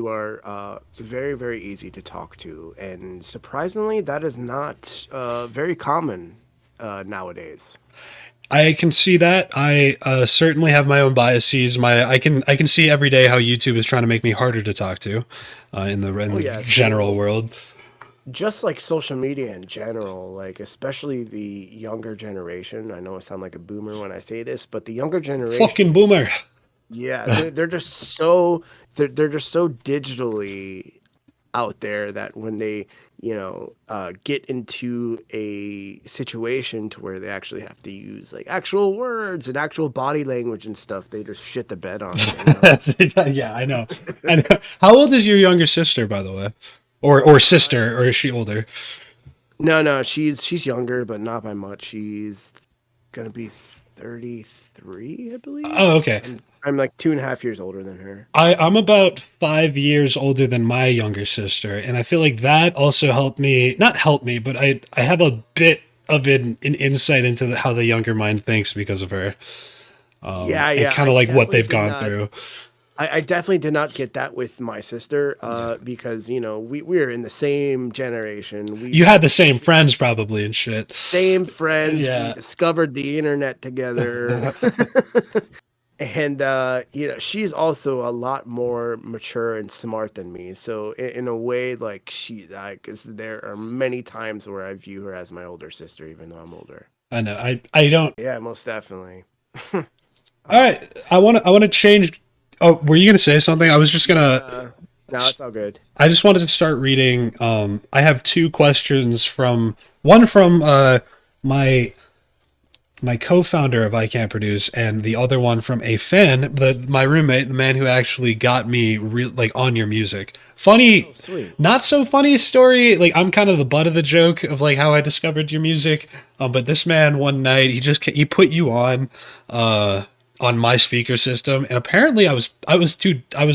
are very, very easy to talk to, and surprisingly, that is not very common nowadays. I can see that. I certainly have my own biases. I can see every day how YouTube is trying to make me harder to talk to, in Oh the yeah, general so world. just like social media in general, like especially the younger generation. I know I sound like a boomer when I say this, but the younger Fucking generation, boomer. yeah, they're just so they're just so digitally out there that when they get into a situation to where they actually have to use like actual words and actual body language and stuff, they just shit the bed on it. Yeah, I know. I know. How old is your younger sister, by the way? Or uh, sister, or is she older? no, she's younger, but not by much. She's gonna be 33, I Oh, believe. okay. I'm like 2.5 years older than her. I'm about 5 years older than my younger sister, and I feel like that also helped me. Not helped me, but I have a bit of an insight into how the younger mind thinks because of her, and Yeah, kind of like what they've gone through. I definitely did not get that with my sister, Yeah, because we're in the same generation. you had the same friends probably and shit. Same friends. We Yeah. discovered the internet together. And she's also a lot more mature and smart than me. So in a way, like because there are many times where I view her as my older sister, even though I'm older. I know. I don't. Yeah, most definitely. All um, right. I want to change. Oh, were you gonna say something? I was just gonna. uh, no, it's all good. I just wanted to start reading. I have two questions from one from my my co-founder of icantproduce, and the other one from a fan, my roommate, the man who actually got me like on your music. Funny, Oh, sweet. not so funny story. Like I'm kind of the butt of the joke of like how I discovered your music. But this man one night he put you on my speaker system, and apparently I was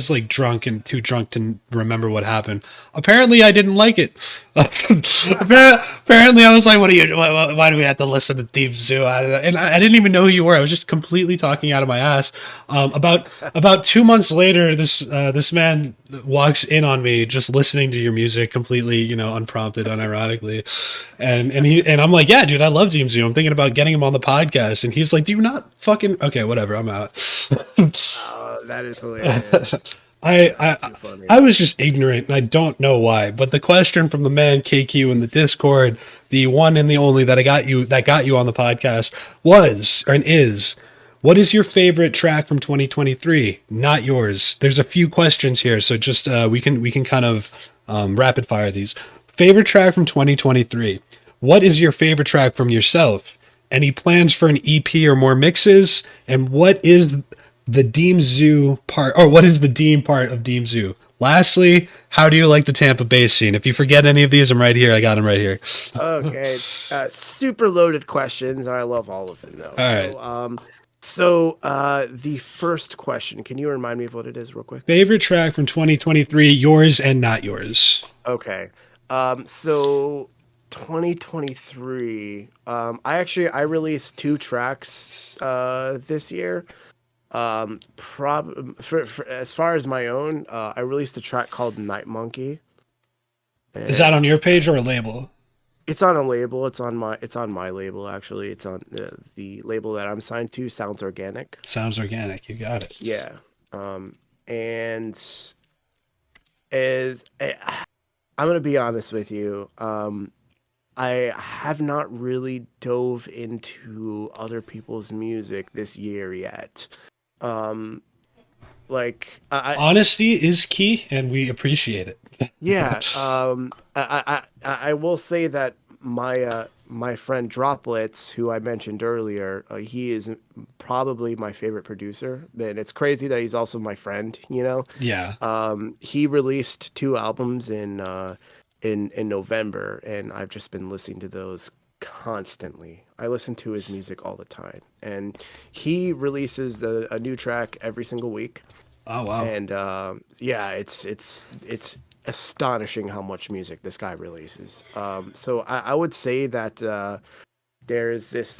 like drunk and too drunk to remember what happened. Apparently I didn't like it. Apparently I was like, what are you, why do we have to listen to DeemZoo? And I didn't even know who you were. I was just completely talking out of my ass. About 2 months later, this man walks in on me just listening to your music completely, unprompted, unironically. And I'm like, yeah, dude, I love DeemZoo. I'm thinking about getting him on the podcast. And he's like, do you not fucking, okay, whatever, I'm out. Oh, that is hilarious. I, That's I too funny. I was just ignorant, and I don't know why. But the question from the man KQ in the Discord, the one and the only that got you on the podcast, was and is, what is your favorite track from 2023? Not yours. There's a few questions here, so just we can kind of rapid fire these. Favorite track from 2023. What is your favorite track from yourself? Any plans for an EP or more mixes? And what is the DeemZoo part, or what is the Deem part of DeemZoo? Lastly, how do you like the Tampa Bay scene? If you forget any of these, I'm right here. I got them right here. Okay, super loaded questions. I love all of them though. All right. The first question, can you remind me of what it is real quick? Favorite track from 2023, yours and not yours. Okay. So 2023. I released two tracks this year. For as far as my own, I released a track called Night Monkey. Is that And on your page or a label? it's on a label. It's on my label actually. It's on the label that I'm signed to, Sounds Organic. Sounds organic. You got it. Yeah. And as I'm gonna be honest with you, I have not really dove into other people's music this year yet. Um, like Honesty is key, and we appreciate it. yeah. I will say that my friend Droplets, who I mentioned earlier, he is probably my favorite producer, and it's crazy that he's also my friend. Yeah. He released two albums in November, and I've just been listening to those constantly. I listen to his music all the time, and he releases a new track every single week. Oh wow. And yeah, it's astonishing how much music this guy releases. So I would say that there's this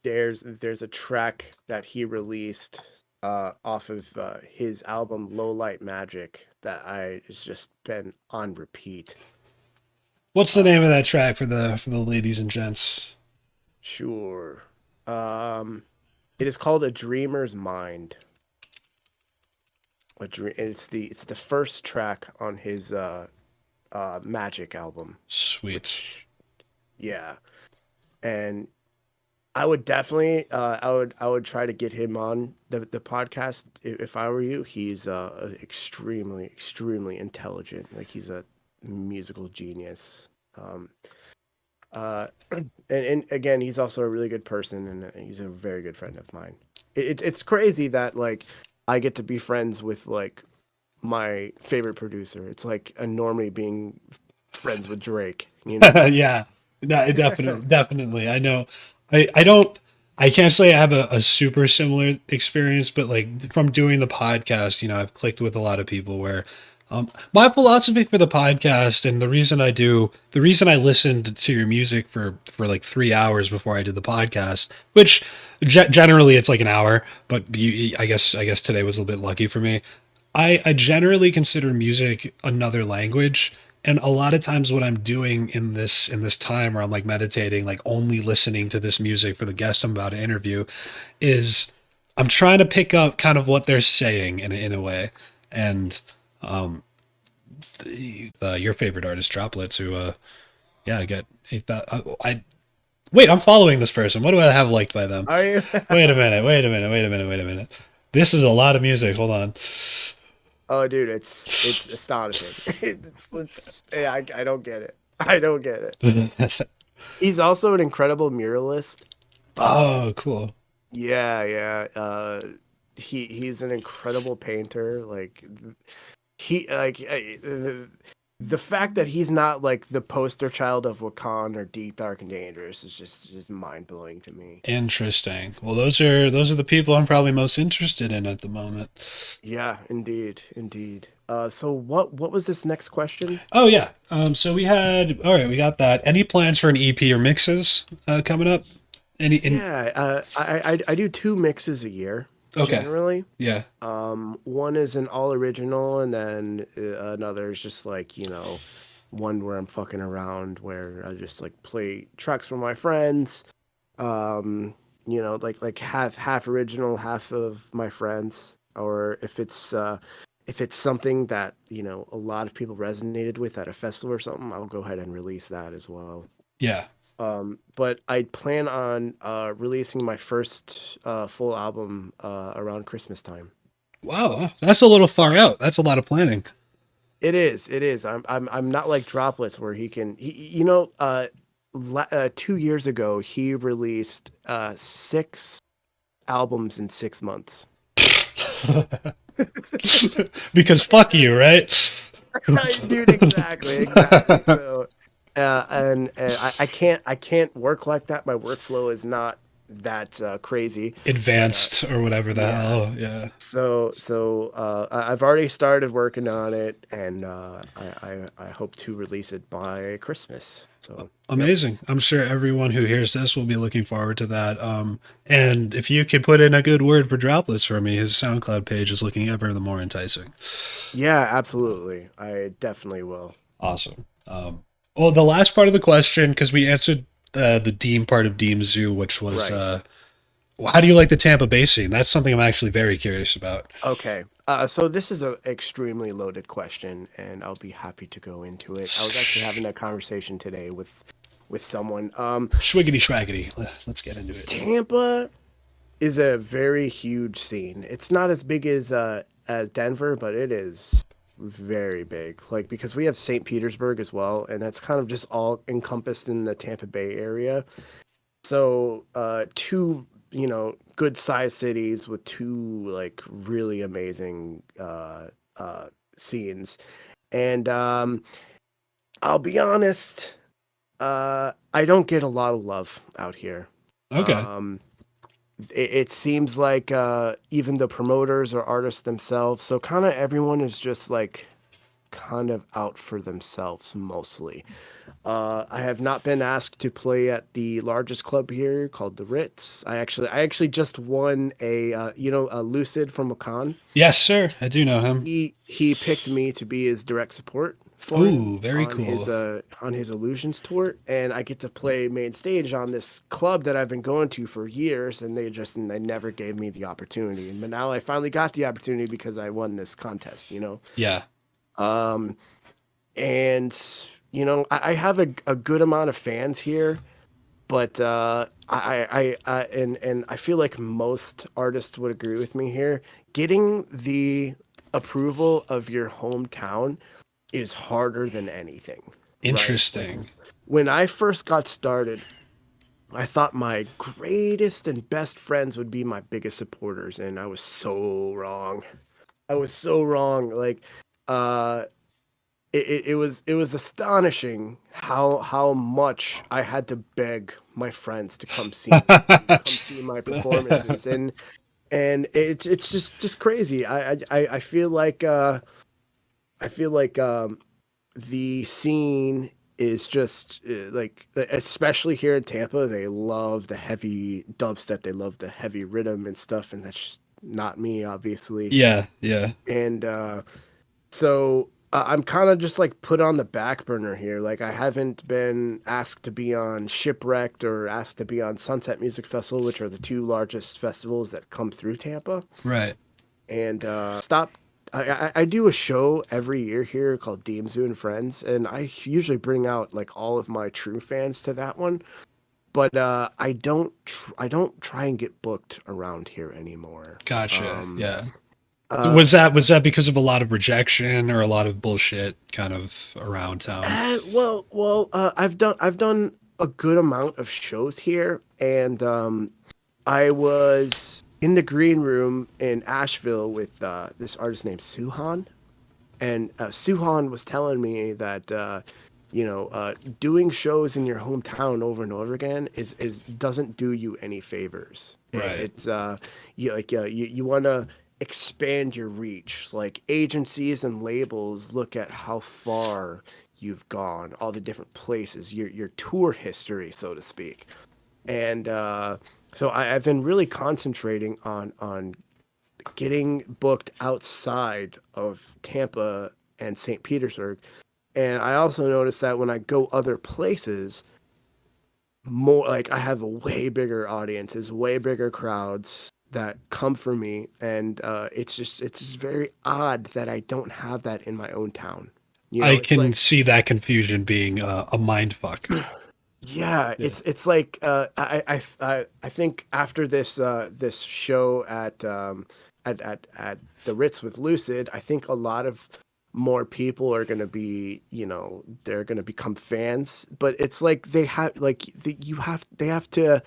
there's a track that he released off of his album Low Light Magic that I has just been on repeat. What's the name of that track for the ladies and gents? Sure. Um, it is called A Dreamer's Mind. It's the first track on his Magic album, Sweet. which yeah. And I would definitely I would try to get him on the podcast if I were you. He's extremely intelligent. Like he's a musical genius. Um and again, he's also a really good person, and he's a very good friend of mine. It's crazy that like I get to be friends with like my favorite producer. It's like a normie being friends with Drake, you know? Yeah, no, definitely. I know. I don't. I can't say I have a super similar experience, but like from doing the podcast, I've clicked with a lot of people where my philosophy for the podcast and the reason I listened to your music for like 3 hours before I did the podcast, which generally it's like an hour, but I guess today was a little bit lucky for me. I generally consider music another language. And a lot of times what I'm doing in this time where I'm like meditating, like only listening to this music for the guest I'm about to interview, is I'm trying to pick up kind of what they're saying in a way. And your favorite artist Droplets, who yeah, I get I wait, I'm following this person. What do I have liked by them? Are you? Wait a minute. This is a lot of music. Hold on. Oh, dude, it's astonishing. Yeah, I don't get it. I don't get it. He's also an incredible muralist. Oh, Um, cool. yeah, yeah. He's an incredible painter. Like he like the fact that he's not like the poster child of Wakan or Deep, Dark, and Dangerous is just mind blowing to me. Interesting. Well, those are the people I'm probably most interested in at the moment. Yeah, indeed, indeed. So what was this next question? Oh yeah. So we had all right. We got that. Any plans for an EP or mixes coming up? Any? Yeah, I do two mixes a year Okay. generally. Yeah. One is an all original, and then another is just like one where I'm fucking around, where I just like play tracks for my friends. Um, like half original, half of my friends. Or if it's something that a lot of people resonated with at a festival or something, I'll go ahead and release that as well. Yeah. But I plan on releasing my first full album around Christmas time. Wow. That's a little far out. That's a lot of planning. It is. It is. I'm not like Droplets where he 2 years ago he released 6 albums in 6 months. Because fuck you, right? Dude, exactly. So, and I can't work like that. My workflow is not that crazy. But Advanced or whatever the yeah. hell. Yeah. I've already started working on it, and I hope to release it by Christmas. So yep. Amazing. I'm sure everyone who hears this will be looking forward to that. And if you could put in a good word for Droplets for me, his SoundCloud page is looking ever the more enticing. Yeah, absolutely. I definitely will. Awesome. Well, the last part of the question, because we answered the Deem part of DeemZoo, which was Right. how do you like the Tampa Bay scene? That's something I'm actually very curious about. Okay. So this is an extremely loaded question, and I'll be happy to go into it. I was actually having a conversation today with someone. Schwiggity schwaggity. Let's get into it. Tampa is a very huge scene. It's not as big as Denver, but it is very big. Like because we have St. Petersburg as well, and that's kind of just all encompassed in the Tampa Bay area. So, two, good sized cities with two like really amazing scenes. And I'll be honest, I don't get a lot of love out here. Okay. Um, it seems like even the promoters or artists themselves, so kind of everyone is just like kind of out for themselves mostly. I have not been asked to play at the largest club here called the Ritz. I actually just won a Lucid from Wakan. Yes, sir. I do know him. He picked me to be his direct support. for him Ooh, very cool. on his Illusions tour, and I get to play main stage on this club that I've been going to for years, and they never gave me the opportunity. But now I finally got the opportunity because I won this contest, you know. Yeah. Um, and I have a good amount of fans here, but and I feel like most artists would agree with me here. Getting the approval of your hometown is harder than anything, right? Like Interesting. when I first got started, I thought my greatest and best friends would be my biggest supporters, and I was so wrong. I was so wrong. Like, uh, it was astonishing how much I had to beg my friends to come see me, to come see my performances, and it's just crazy. I feel like the scene is just like, especially here in Tampa, they love the heavy dubstep, they love the heavy rhythm and stuff, and that's just not me, obviously. Yeah, yeah. And so I'm kind of just like put on the back burner here. Like I haven't been asked to be on Shipwrecked or asked to be on Sunset Music Festival, which are the two largest festivals that come through Tampa. Right. And stop. I do a show every year here called DeemZoo and Friends, and I usually bring out like all of my true fans to that one. But I don't try and get booked around here anymore. Gotcha. Um, Yeah. uh, Was that because of a lot of rejection or a lot of bullshit kind of around town? I've done a good amount of shows here, and I was in the green room in Asheville with this artist named Suhan, and Suhan was telling me that doing shows in your hometown over and over again is doesn't do you any favors. Right. It's you want to expand your reach. Like agencies and labels look at how far you've gone, all the different places, your tour history, so to speak. And so I've been really concentrating on getting booked outside of Tampa and St. Petersburg. And I also noticed that when I go other places, more like I have a way bigger audiences, way bigger crowds that come for me, and it's just very odd that I don't have that in my own town. I It's can like, see that confusion being a mind fuck. yeah, Yeah. it's like I think after this show at the Ritz with Lucid, I think a lot of more people are going to be, they're going to become fans, but it's like they have to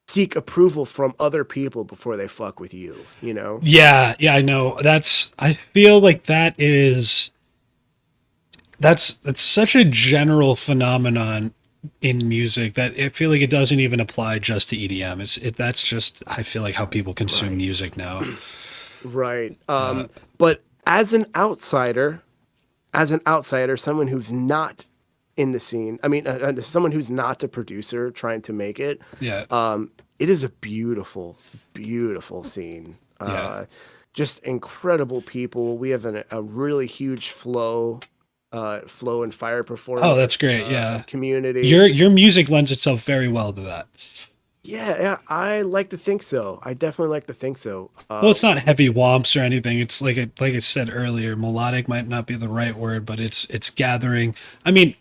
seek approval from other people before they fuck with you. Yeah, yeah, I know. I feel like that's such a general phenomenon in music that I feel like it doesn't even apply just to EDM. That's just I feel like how people consume Right. music now. Right. Uh, But as an outsider, someone who's not in the scene, I mean, someone who's not a producer trying to make it, yeah, it is a beautiful, beautiful scene. yeah. Just incredible people. We have a really huge flow and fire Oh, performer that's great. Yeah. community. Your music lends itself very well to that. Yeah, yeah, I like to think so. I definitely like to think so. Well, it's not heavy womps or anything. It's like I said earlier, melodic might not be the right word, but it's gathering. I mean,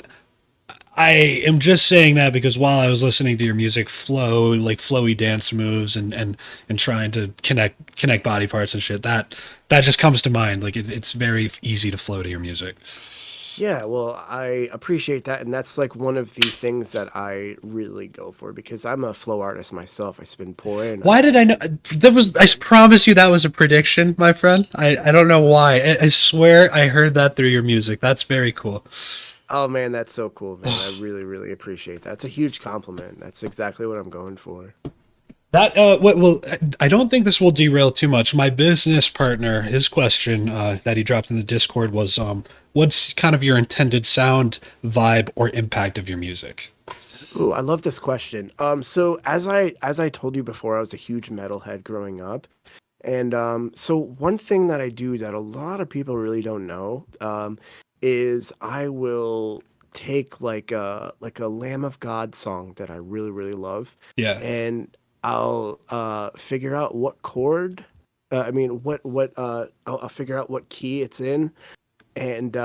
I am just saying that because while I was listening to your music flow, like flowy dance moves and trying to connect body parts and shit, that just comes to mind. Like it's very easy to flow to your music. Yeah, well, I appreciate that, and that's like one of the things that I really go for because I'm a flow artist myself. I spin poin. Why did I know that was? I promise you that was a prediction, my friend. I don't know why. I swear I heard that through your music. That's very cool. Oh man, that's so cool, man. I really, really appreciate that. It's a huge compliment. That's exactly what I'm going for. That what well I don't think this will derail too much. My business partner, his question that he dropped in the Discord was what's kind of your intended sound, vibe, or impact of your music? Ooh, I love this question. So as I told you before, I was a huge metalhead growing up. And so one thing that I do that a lot of people really don't know, is I will take like a Lamb of God song that I really really love, Yeah. and I'll figure out what chord. I mean, I'll figure out what key it's in, and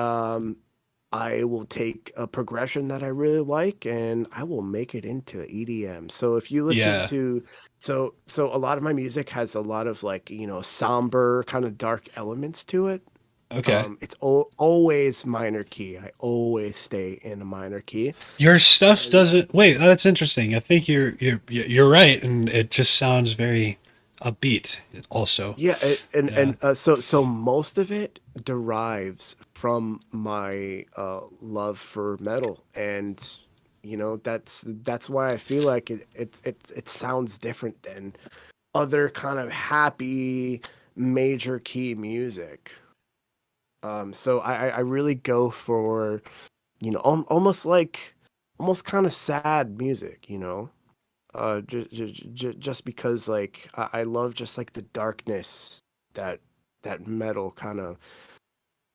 I will take a progression that I really like, and I will make it into EDM. So if you listen Yeah. to, so a lot of my music has a lot of like somber kind of dark elements to it. Okay. It's always minor key. I always stay in a minor key. Your stuff And doesn't. Wait, that's interesting. I think you're right, and it just sounds very upbeat. Also, yeah, yeah, so most of it derives from my love for metal, and that's why I feel like it sounds different than other kind of happy major key music. So I really go for almost like almost kind of sad music, just because like I love just like the darkness that metal kind of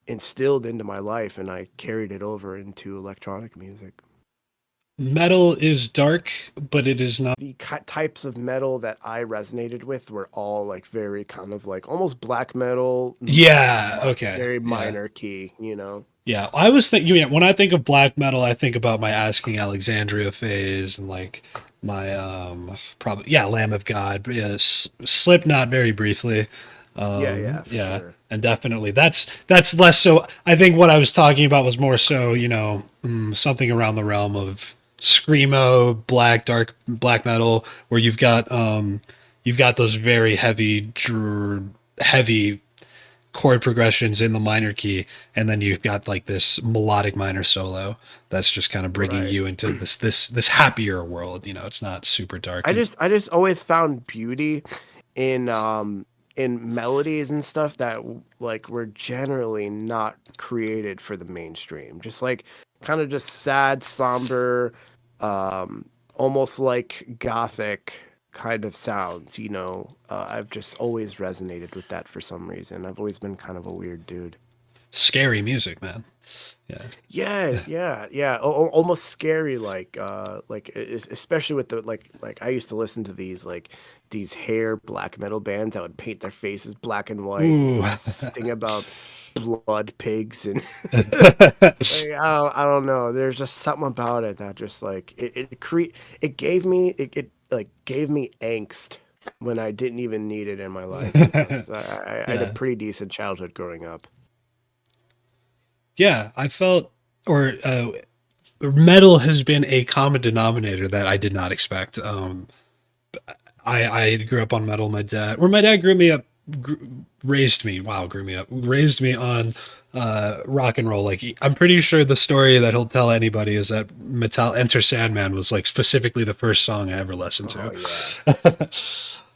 instilled into my life, and I carried it over into electronic music. metal is dark, but it is not. The types of metal that I resonated with were all like very kind of like almost black metal, Yeah. Okay. very Yeah. minor key. Yeah. I was thinking. Yeah, when I think of black metal, I think about my Asking Alexandria phase and like my probably yeah Lamb of God. Yeah, Slipknot very briefly. Yeah, yeah, for Yeah, sure. and definitely that's less so. I think what I was talking about was more so, something around the realm of screamo, dark black metal, where you've got those very heavy chord progressions in the minor key, and then you've got like this melodic minor solo that's just kind of bringing Right. you into this happier world. It's not super dark. And I just always found beauty in melodies and stuff that like were generally not created for the mainstream. Just like kind of just sad, somber, almost like gothic kind of sounds. I've just always resonated with that for some reason. I've always been kind of a weird dude. scary music, man. Yeah. Yeah, yeah, yeah. Almost scary, especially with the like I used to listen to these hair black metal bands that would paint their faces black and white and Ooh. would sing about blood pigs and like, I don't know. There's just something about it that just like it gave me like gave me angst when I didn't even need it in my life. So I had a Yeah. pretty decent childhood growing up. Yeah, I felt, or metal has been a common denominator that I did not expect. I grew up on metal. My dad grew me up, raised me. Wow, grew me up, raised me on rock and roll. Like I'm pretty sure the story that he'll tell anybody is that Metal Enter Sandman was like specifically the first song I ever listened Oh to.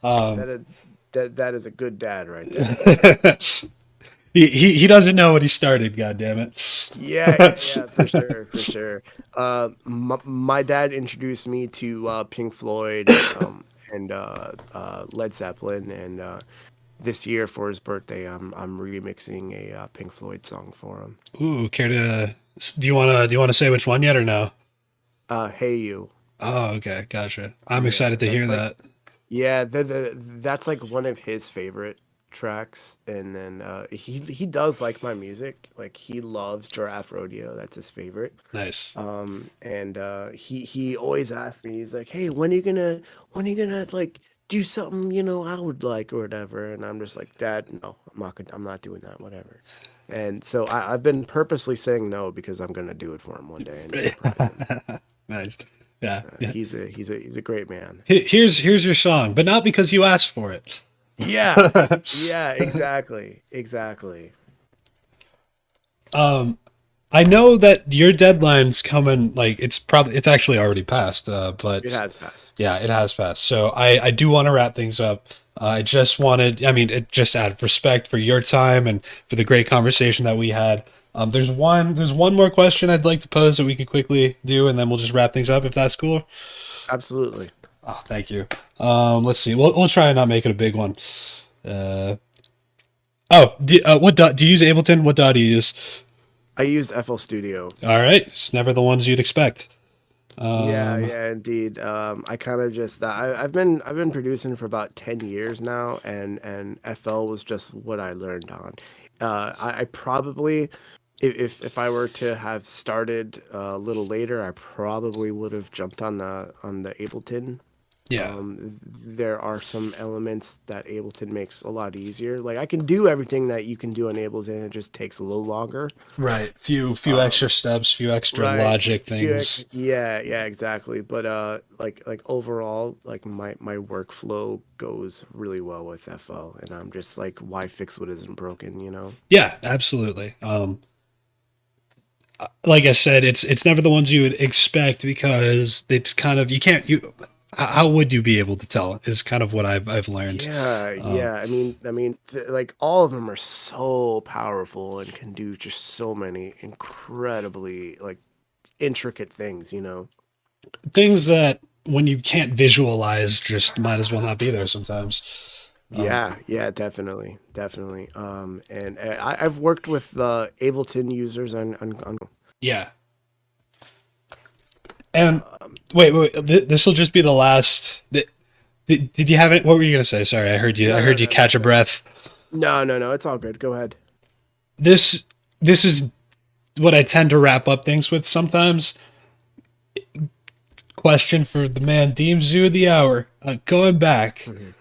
yeah. That is, that is a good dad right there. He doesn't know what he started. God damn it. Yeah, yeah, yeah, for sure, for sure. My dad introduced me to Pink Floyd and Led Zeppelin, and this year for his birthday, I'm remixing a Pink Floyd song for him. Ooh, care to? Do you wanna say which one yet or no? Hey You. Oh, okay, gotcha. I'm Yeah, excited to hear that's like that. yeah, that's like one of his favorite tracks, and then he does like my music. Like he loves Giraffe Rodeo. That's his favorite. Nice. And he always asks me, he's like, "Hey, when are you gonna like do something, I would like or whatever?" And I'm just like, "Dad, no, I'm not doing that, whatever." And so I've been purposely saying no because I'm gonna do it for him one day and surprise him. Nice. Yeah, yeah. He's a great man. Here's your song, but not because you asked for it. Yeah, yeah, exactly, exactly. um, I know that your deadline's coming. Like it's actually already passed. It But has passed. yeah, it has passed. So I do want to wrap things up. I just wanted, I mean, it just out of respect for your time and for the great conversation that we had. There's one more question I'd like to pose that we could quickly do, and then we'll just wrap things up if that's cool. Absolutely. Oh, thank you. Let's see. We'll try and not make it a big one. Uh, what dot do you use, Ableton? What dot do you use? I use FL Studio. All right, it's never the ones you'd expect. Yeah, Um, yeah, indeed. I kind of just I've been producing for about 10 years now, and FL was just what I learned on. I probably, if I were to have started a little later, I probably would have jumped on the Ableton. yeah, There are some elements that Ableton makes a lot easier. Like I can do everything that you can do on Ableton, it just takes a little longer. right. Few extra Um, steps, few extra Right. logic things. Yeah, yeah, exactly. But like overall, like my workflow goes really well with FL, and I'm just like, why fix what isn't broken, you know? Yeah, absolutely. Like I said, it's never the ones you would expect because it's kind of you can't you. How would you be able to tell? Is kind of what I've learned. Yeah, Um, yeah. Like all of them are so powerful and can do just so many incredibly like intricate things, you know? Things that when you can't visualize, just might as well not be there sometimes. Um, Yeah, yeah, definitely, definitely. And I've worked with the Ableton users on yeah, and um, wait, this will just be the last. Did you have it? What were you gonna say? Sorry, I heard you. I no, no, heard you no, no, catch a no, breath. no. It's all good. Go ahead. This this is what I tend to wrap up things with sometimes. Question for the man DeemZoo of the hour. Going back, Mhm.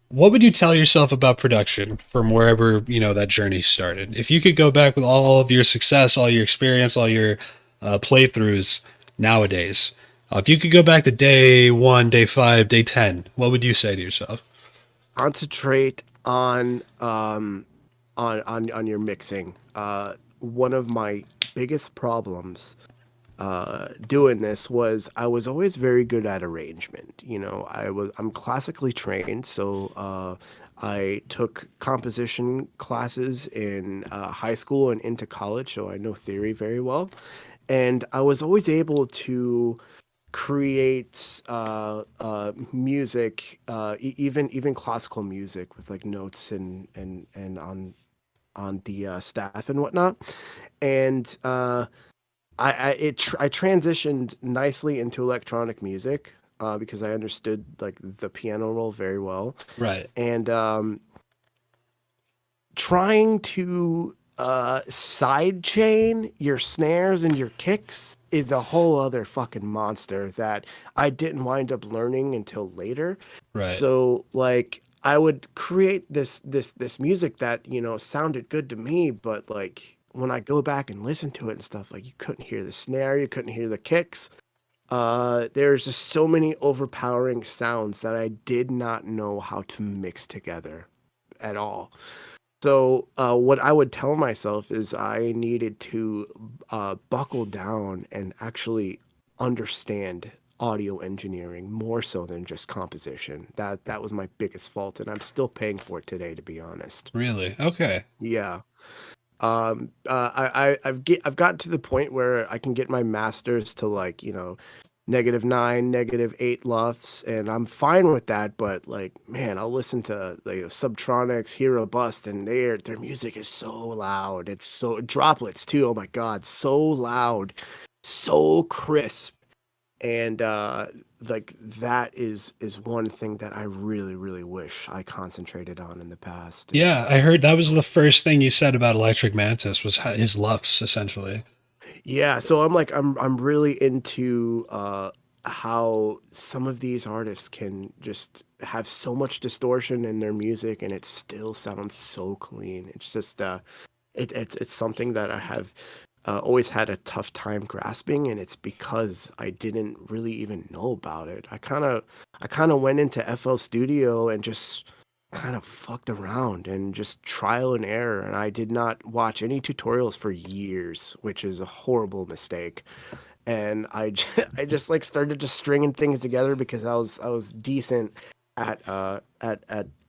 what would you tell yourself about production from wherever that journey started? If you could go back with all of your success, all your experience, all your playthroughs nowadays, if you could go back to day one, day five, day 10, what would you say to yourself? Concentrate on your mixing. One of my biggest problems doing this was I was always very good at arrangement. You know, I'm classically trained, so I took composition classes in high school and into college, so I know theory very well. And I was always able to create music, even classical music with like notes and on the staff and whatnot. And I transitioned nicely into electronic music because I understood like the piano roll very well, Right. and trying to side chain your snares and your kicks is a whole other fucking monster that I didn't wind up learning until later. Right. So like I would create this music that, you know, sounded good to me, but like when I go back and listen to it and stuff, like you couldn't hear the snare, you couldn't hear the kicks. There's just so many overpowering sounds that I did not know how to mix together at all. So, what I would tell myself is I needed to buckle down and actually understand audio engineering more so than just composition. That was my biggest fault, and I'm still paying for it today, to be honest. Really? Okay. Yeah. I've gotten to the point where I can get my masters to like, you know, -9, -8 lufs, and I'm fine with that. But like, man, I'll listen to like Subtronics, Hero Bust, and their music is so loud. It's so droplets too. Oh my God, so loud, so crisp, and like that is one thing that I really wish I concentrated on in the past. And Yeah, I heard that was the first thing you said about Electric Mantis was his luffs, essentially. yeah, so I'm really into how some of these artists can just have so much distortion in their music and it still sounds so clean. It's just it's something that I have always had a tough time grasping, and it's because I didn't really even know about it. I kind of went into FL Studio and just kind of fucked around and just trial and error, and I did not watch any tutorials for years, which is a horrible mistake. And I just like started just stringing things together because I was decent at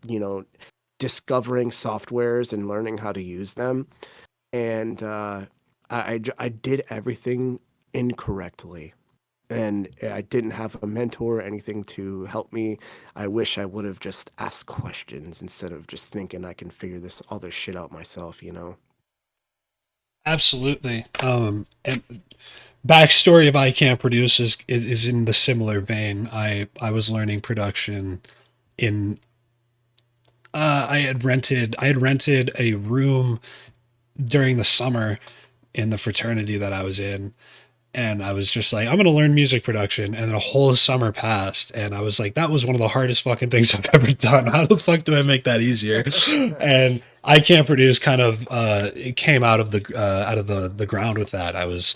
you know discovering softwares and learning how to use them, and I did everything incorrectly, and I didn't have a mentor or anything to help me. I wish I would have just asked questions instead of just thinking I can figure this all this shit out myself, you know? Absolutely. And backstory of I Can't Produce is in the similar vein. I was learning production in I had rented a room during the summer in the fraternity that I was in, and I was just like, I'm gonna learn music production, and then a whole summer passed, and I was like, that was one of the hardest fucking things I've ever done. How the fuck do I make that easier? And I Can't Produce kind of it came out of the ground with that. I was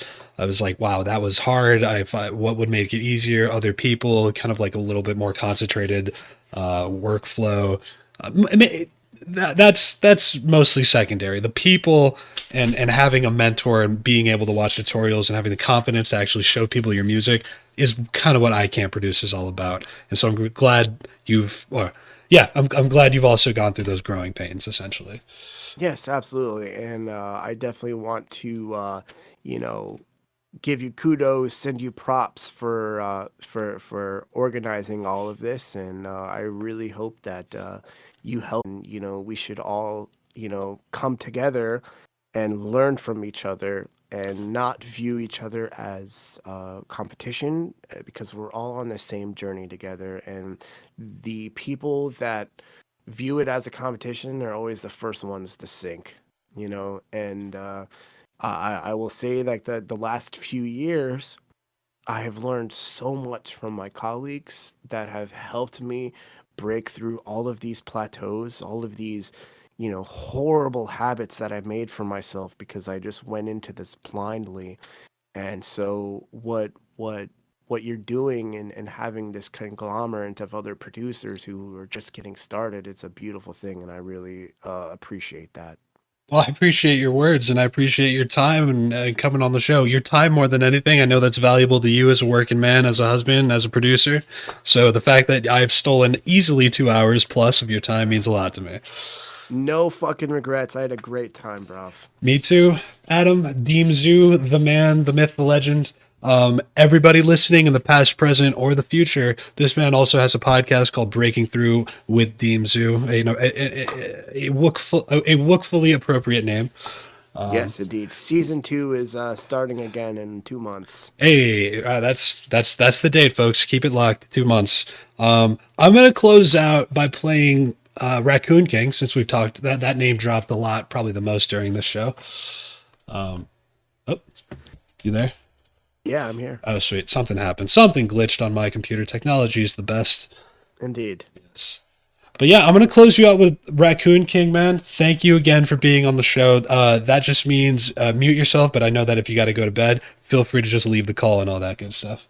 like, wow, that was hard. What would make it easier? Other people, kind of like a little bit more concentrated workflow. I mean, that's mostly secondary. The people and having a mentor and being able to watch tutorials and having the confidence to actually show people your music is kind of what I Can't Produce is all about. And so I'm glad I'm glad you've also gone through those growing pains essentially. Yes, absolutely. And I definitely want to, you know, give you kudos, send you props for organizing all of this, and I really hope that you help. And, we should all, come together and learn from each other and not view each other as competition, because we're all on the same journey together. And the people that view it as a competition are always the first ones to sink, and I will say, like, the last few years, I have learned so much from my colleagues that have helped me break through all of these plateaus, all of these, horrible habits that I've made for myself because I just went into this blindly. And so what you're doing, and having this conglomerate of other producers who are just getting started, it's a beautiful thing, and I really appreciate that. Well, I appreciate your words and I appreciate your time and coming on the show. Your time more than anything. I know that's valuable to you as a working man, as a husband, as a producer. So the fact that I've stolen easily 2 hours plus of your time means a lot to me. No fucking regrets. I had a great time, bro. Me too, Adam. DeemZoo, the man, the myth, the legend. Everybody listening in the past, present, or the future, this man also has a podcast called Breaking Through with DeemZoo. A wookfully appropriate name. Yes, indeed. Season 2 is starting again in 2 months. Hey, that's the date, folks. Keep it locked. 2 months. I'm gonna close out by playing Raccoon King, since we've talked that name dropped a lot, probably the most during this show. Oh, you there? Yeah, I'm here. Oh, sweet. Something happened. Something glitched on my computer. Technology is the best. Indeed. Yes. But yeah, I'm going to close you out with Raccoon King, man. Thank you again for being on the show. That just means mute yourself, but I know that if you got to go to bed, feel free to just leave the call and all that good stuff.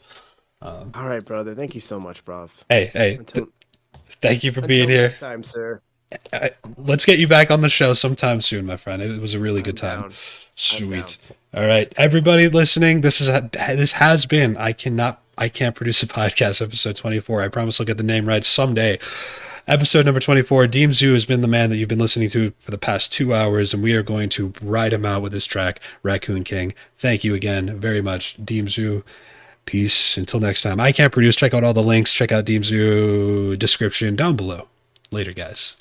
All right, brother. Thank you so much, bro. Hey, thank you for being until here. next time, sir. Let's get you back on the show sometime soon, my friend. It was a really good time. Down. Sweet. All right, everybody listening, this has been I Can't Produce a Podcast, episode 24. I promise I'll get the name right someday. Episode number 24. DeemZoo has been the man that you've been listening to for the past 2 hours, and we are going to ride him out with this track, Raccoon King. Thank you again very much, DeemZoo. Peace. Until next time. I Can't Produce. Check out all the links. Check out DeemZoo description down below. Later, guys.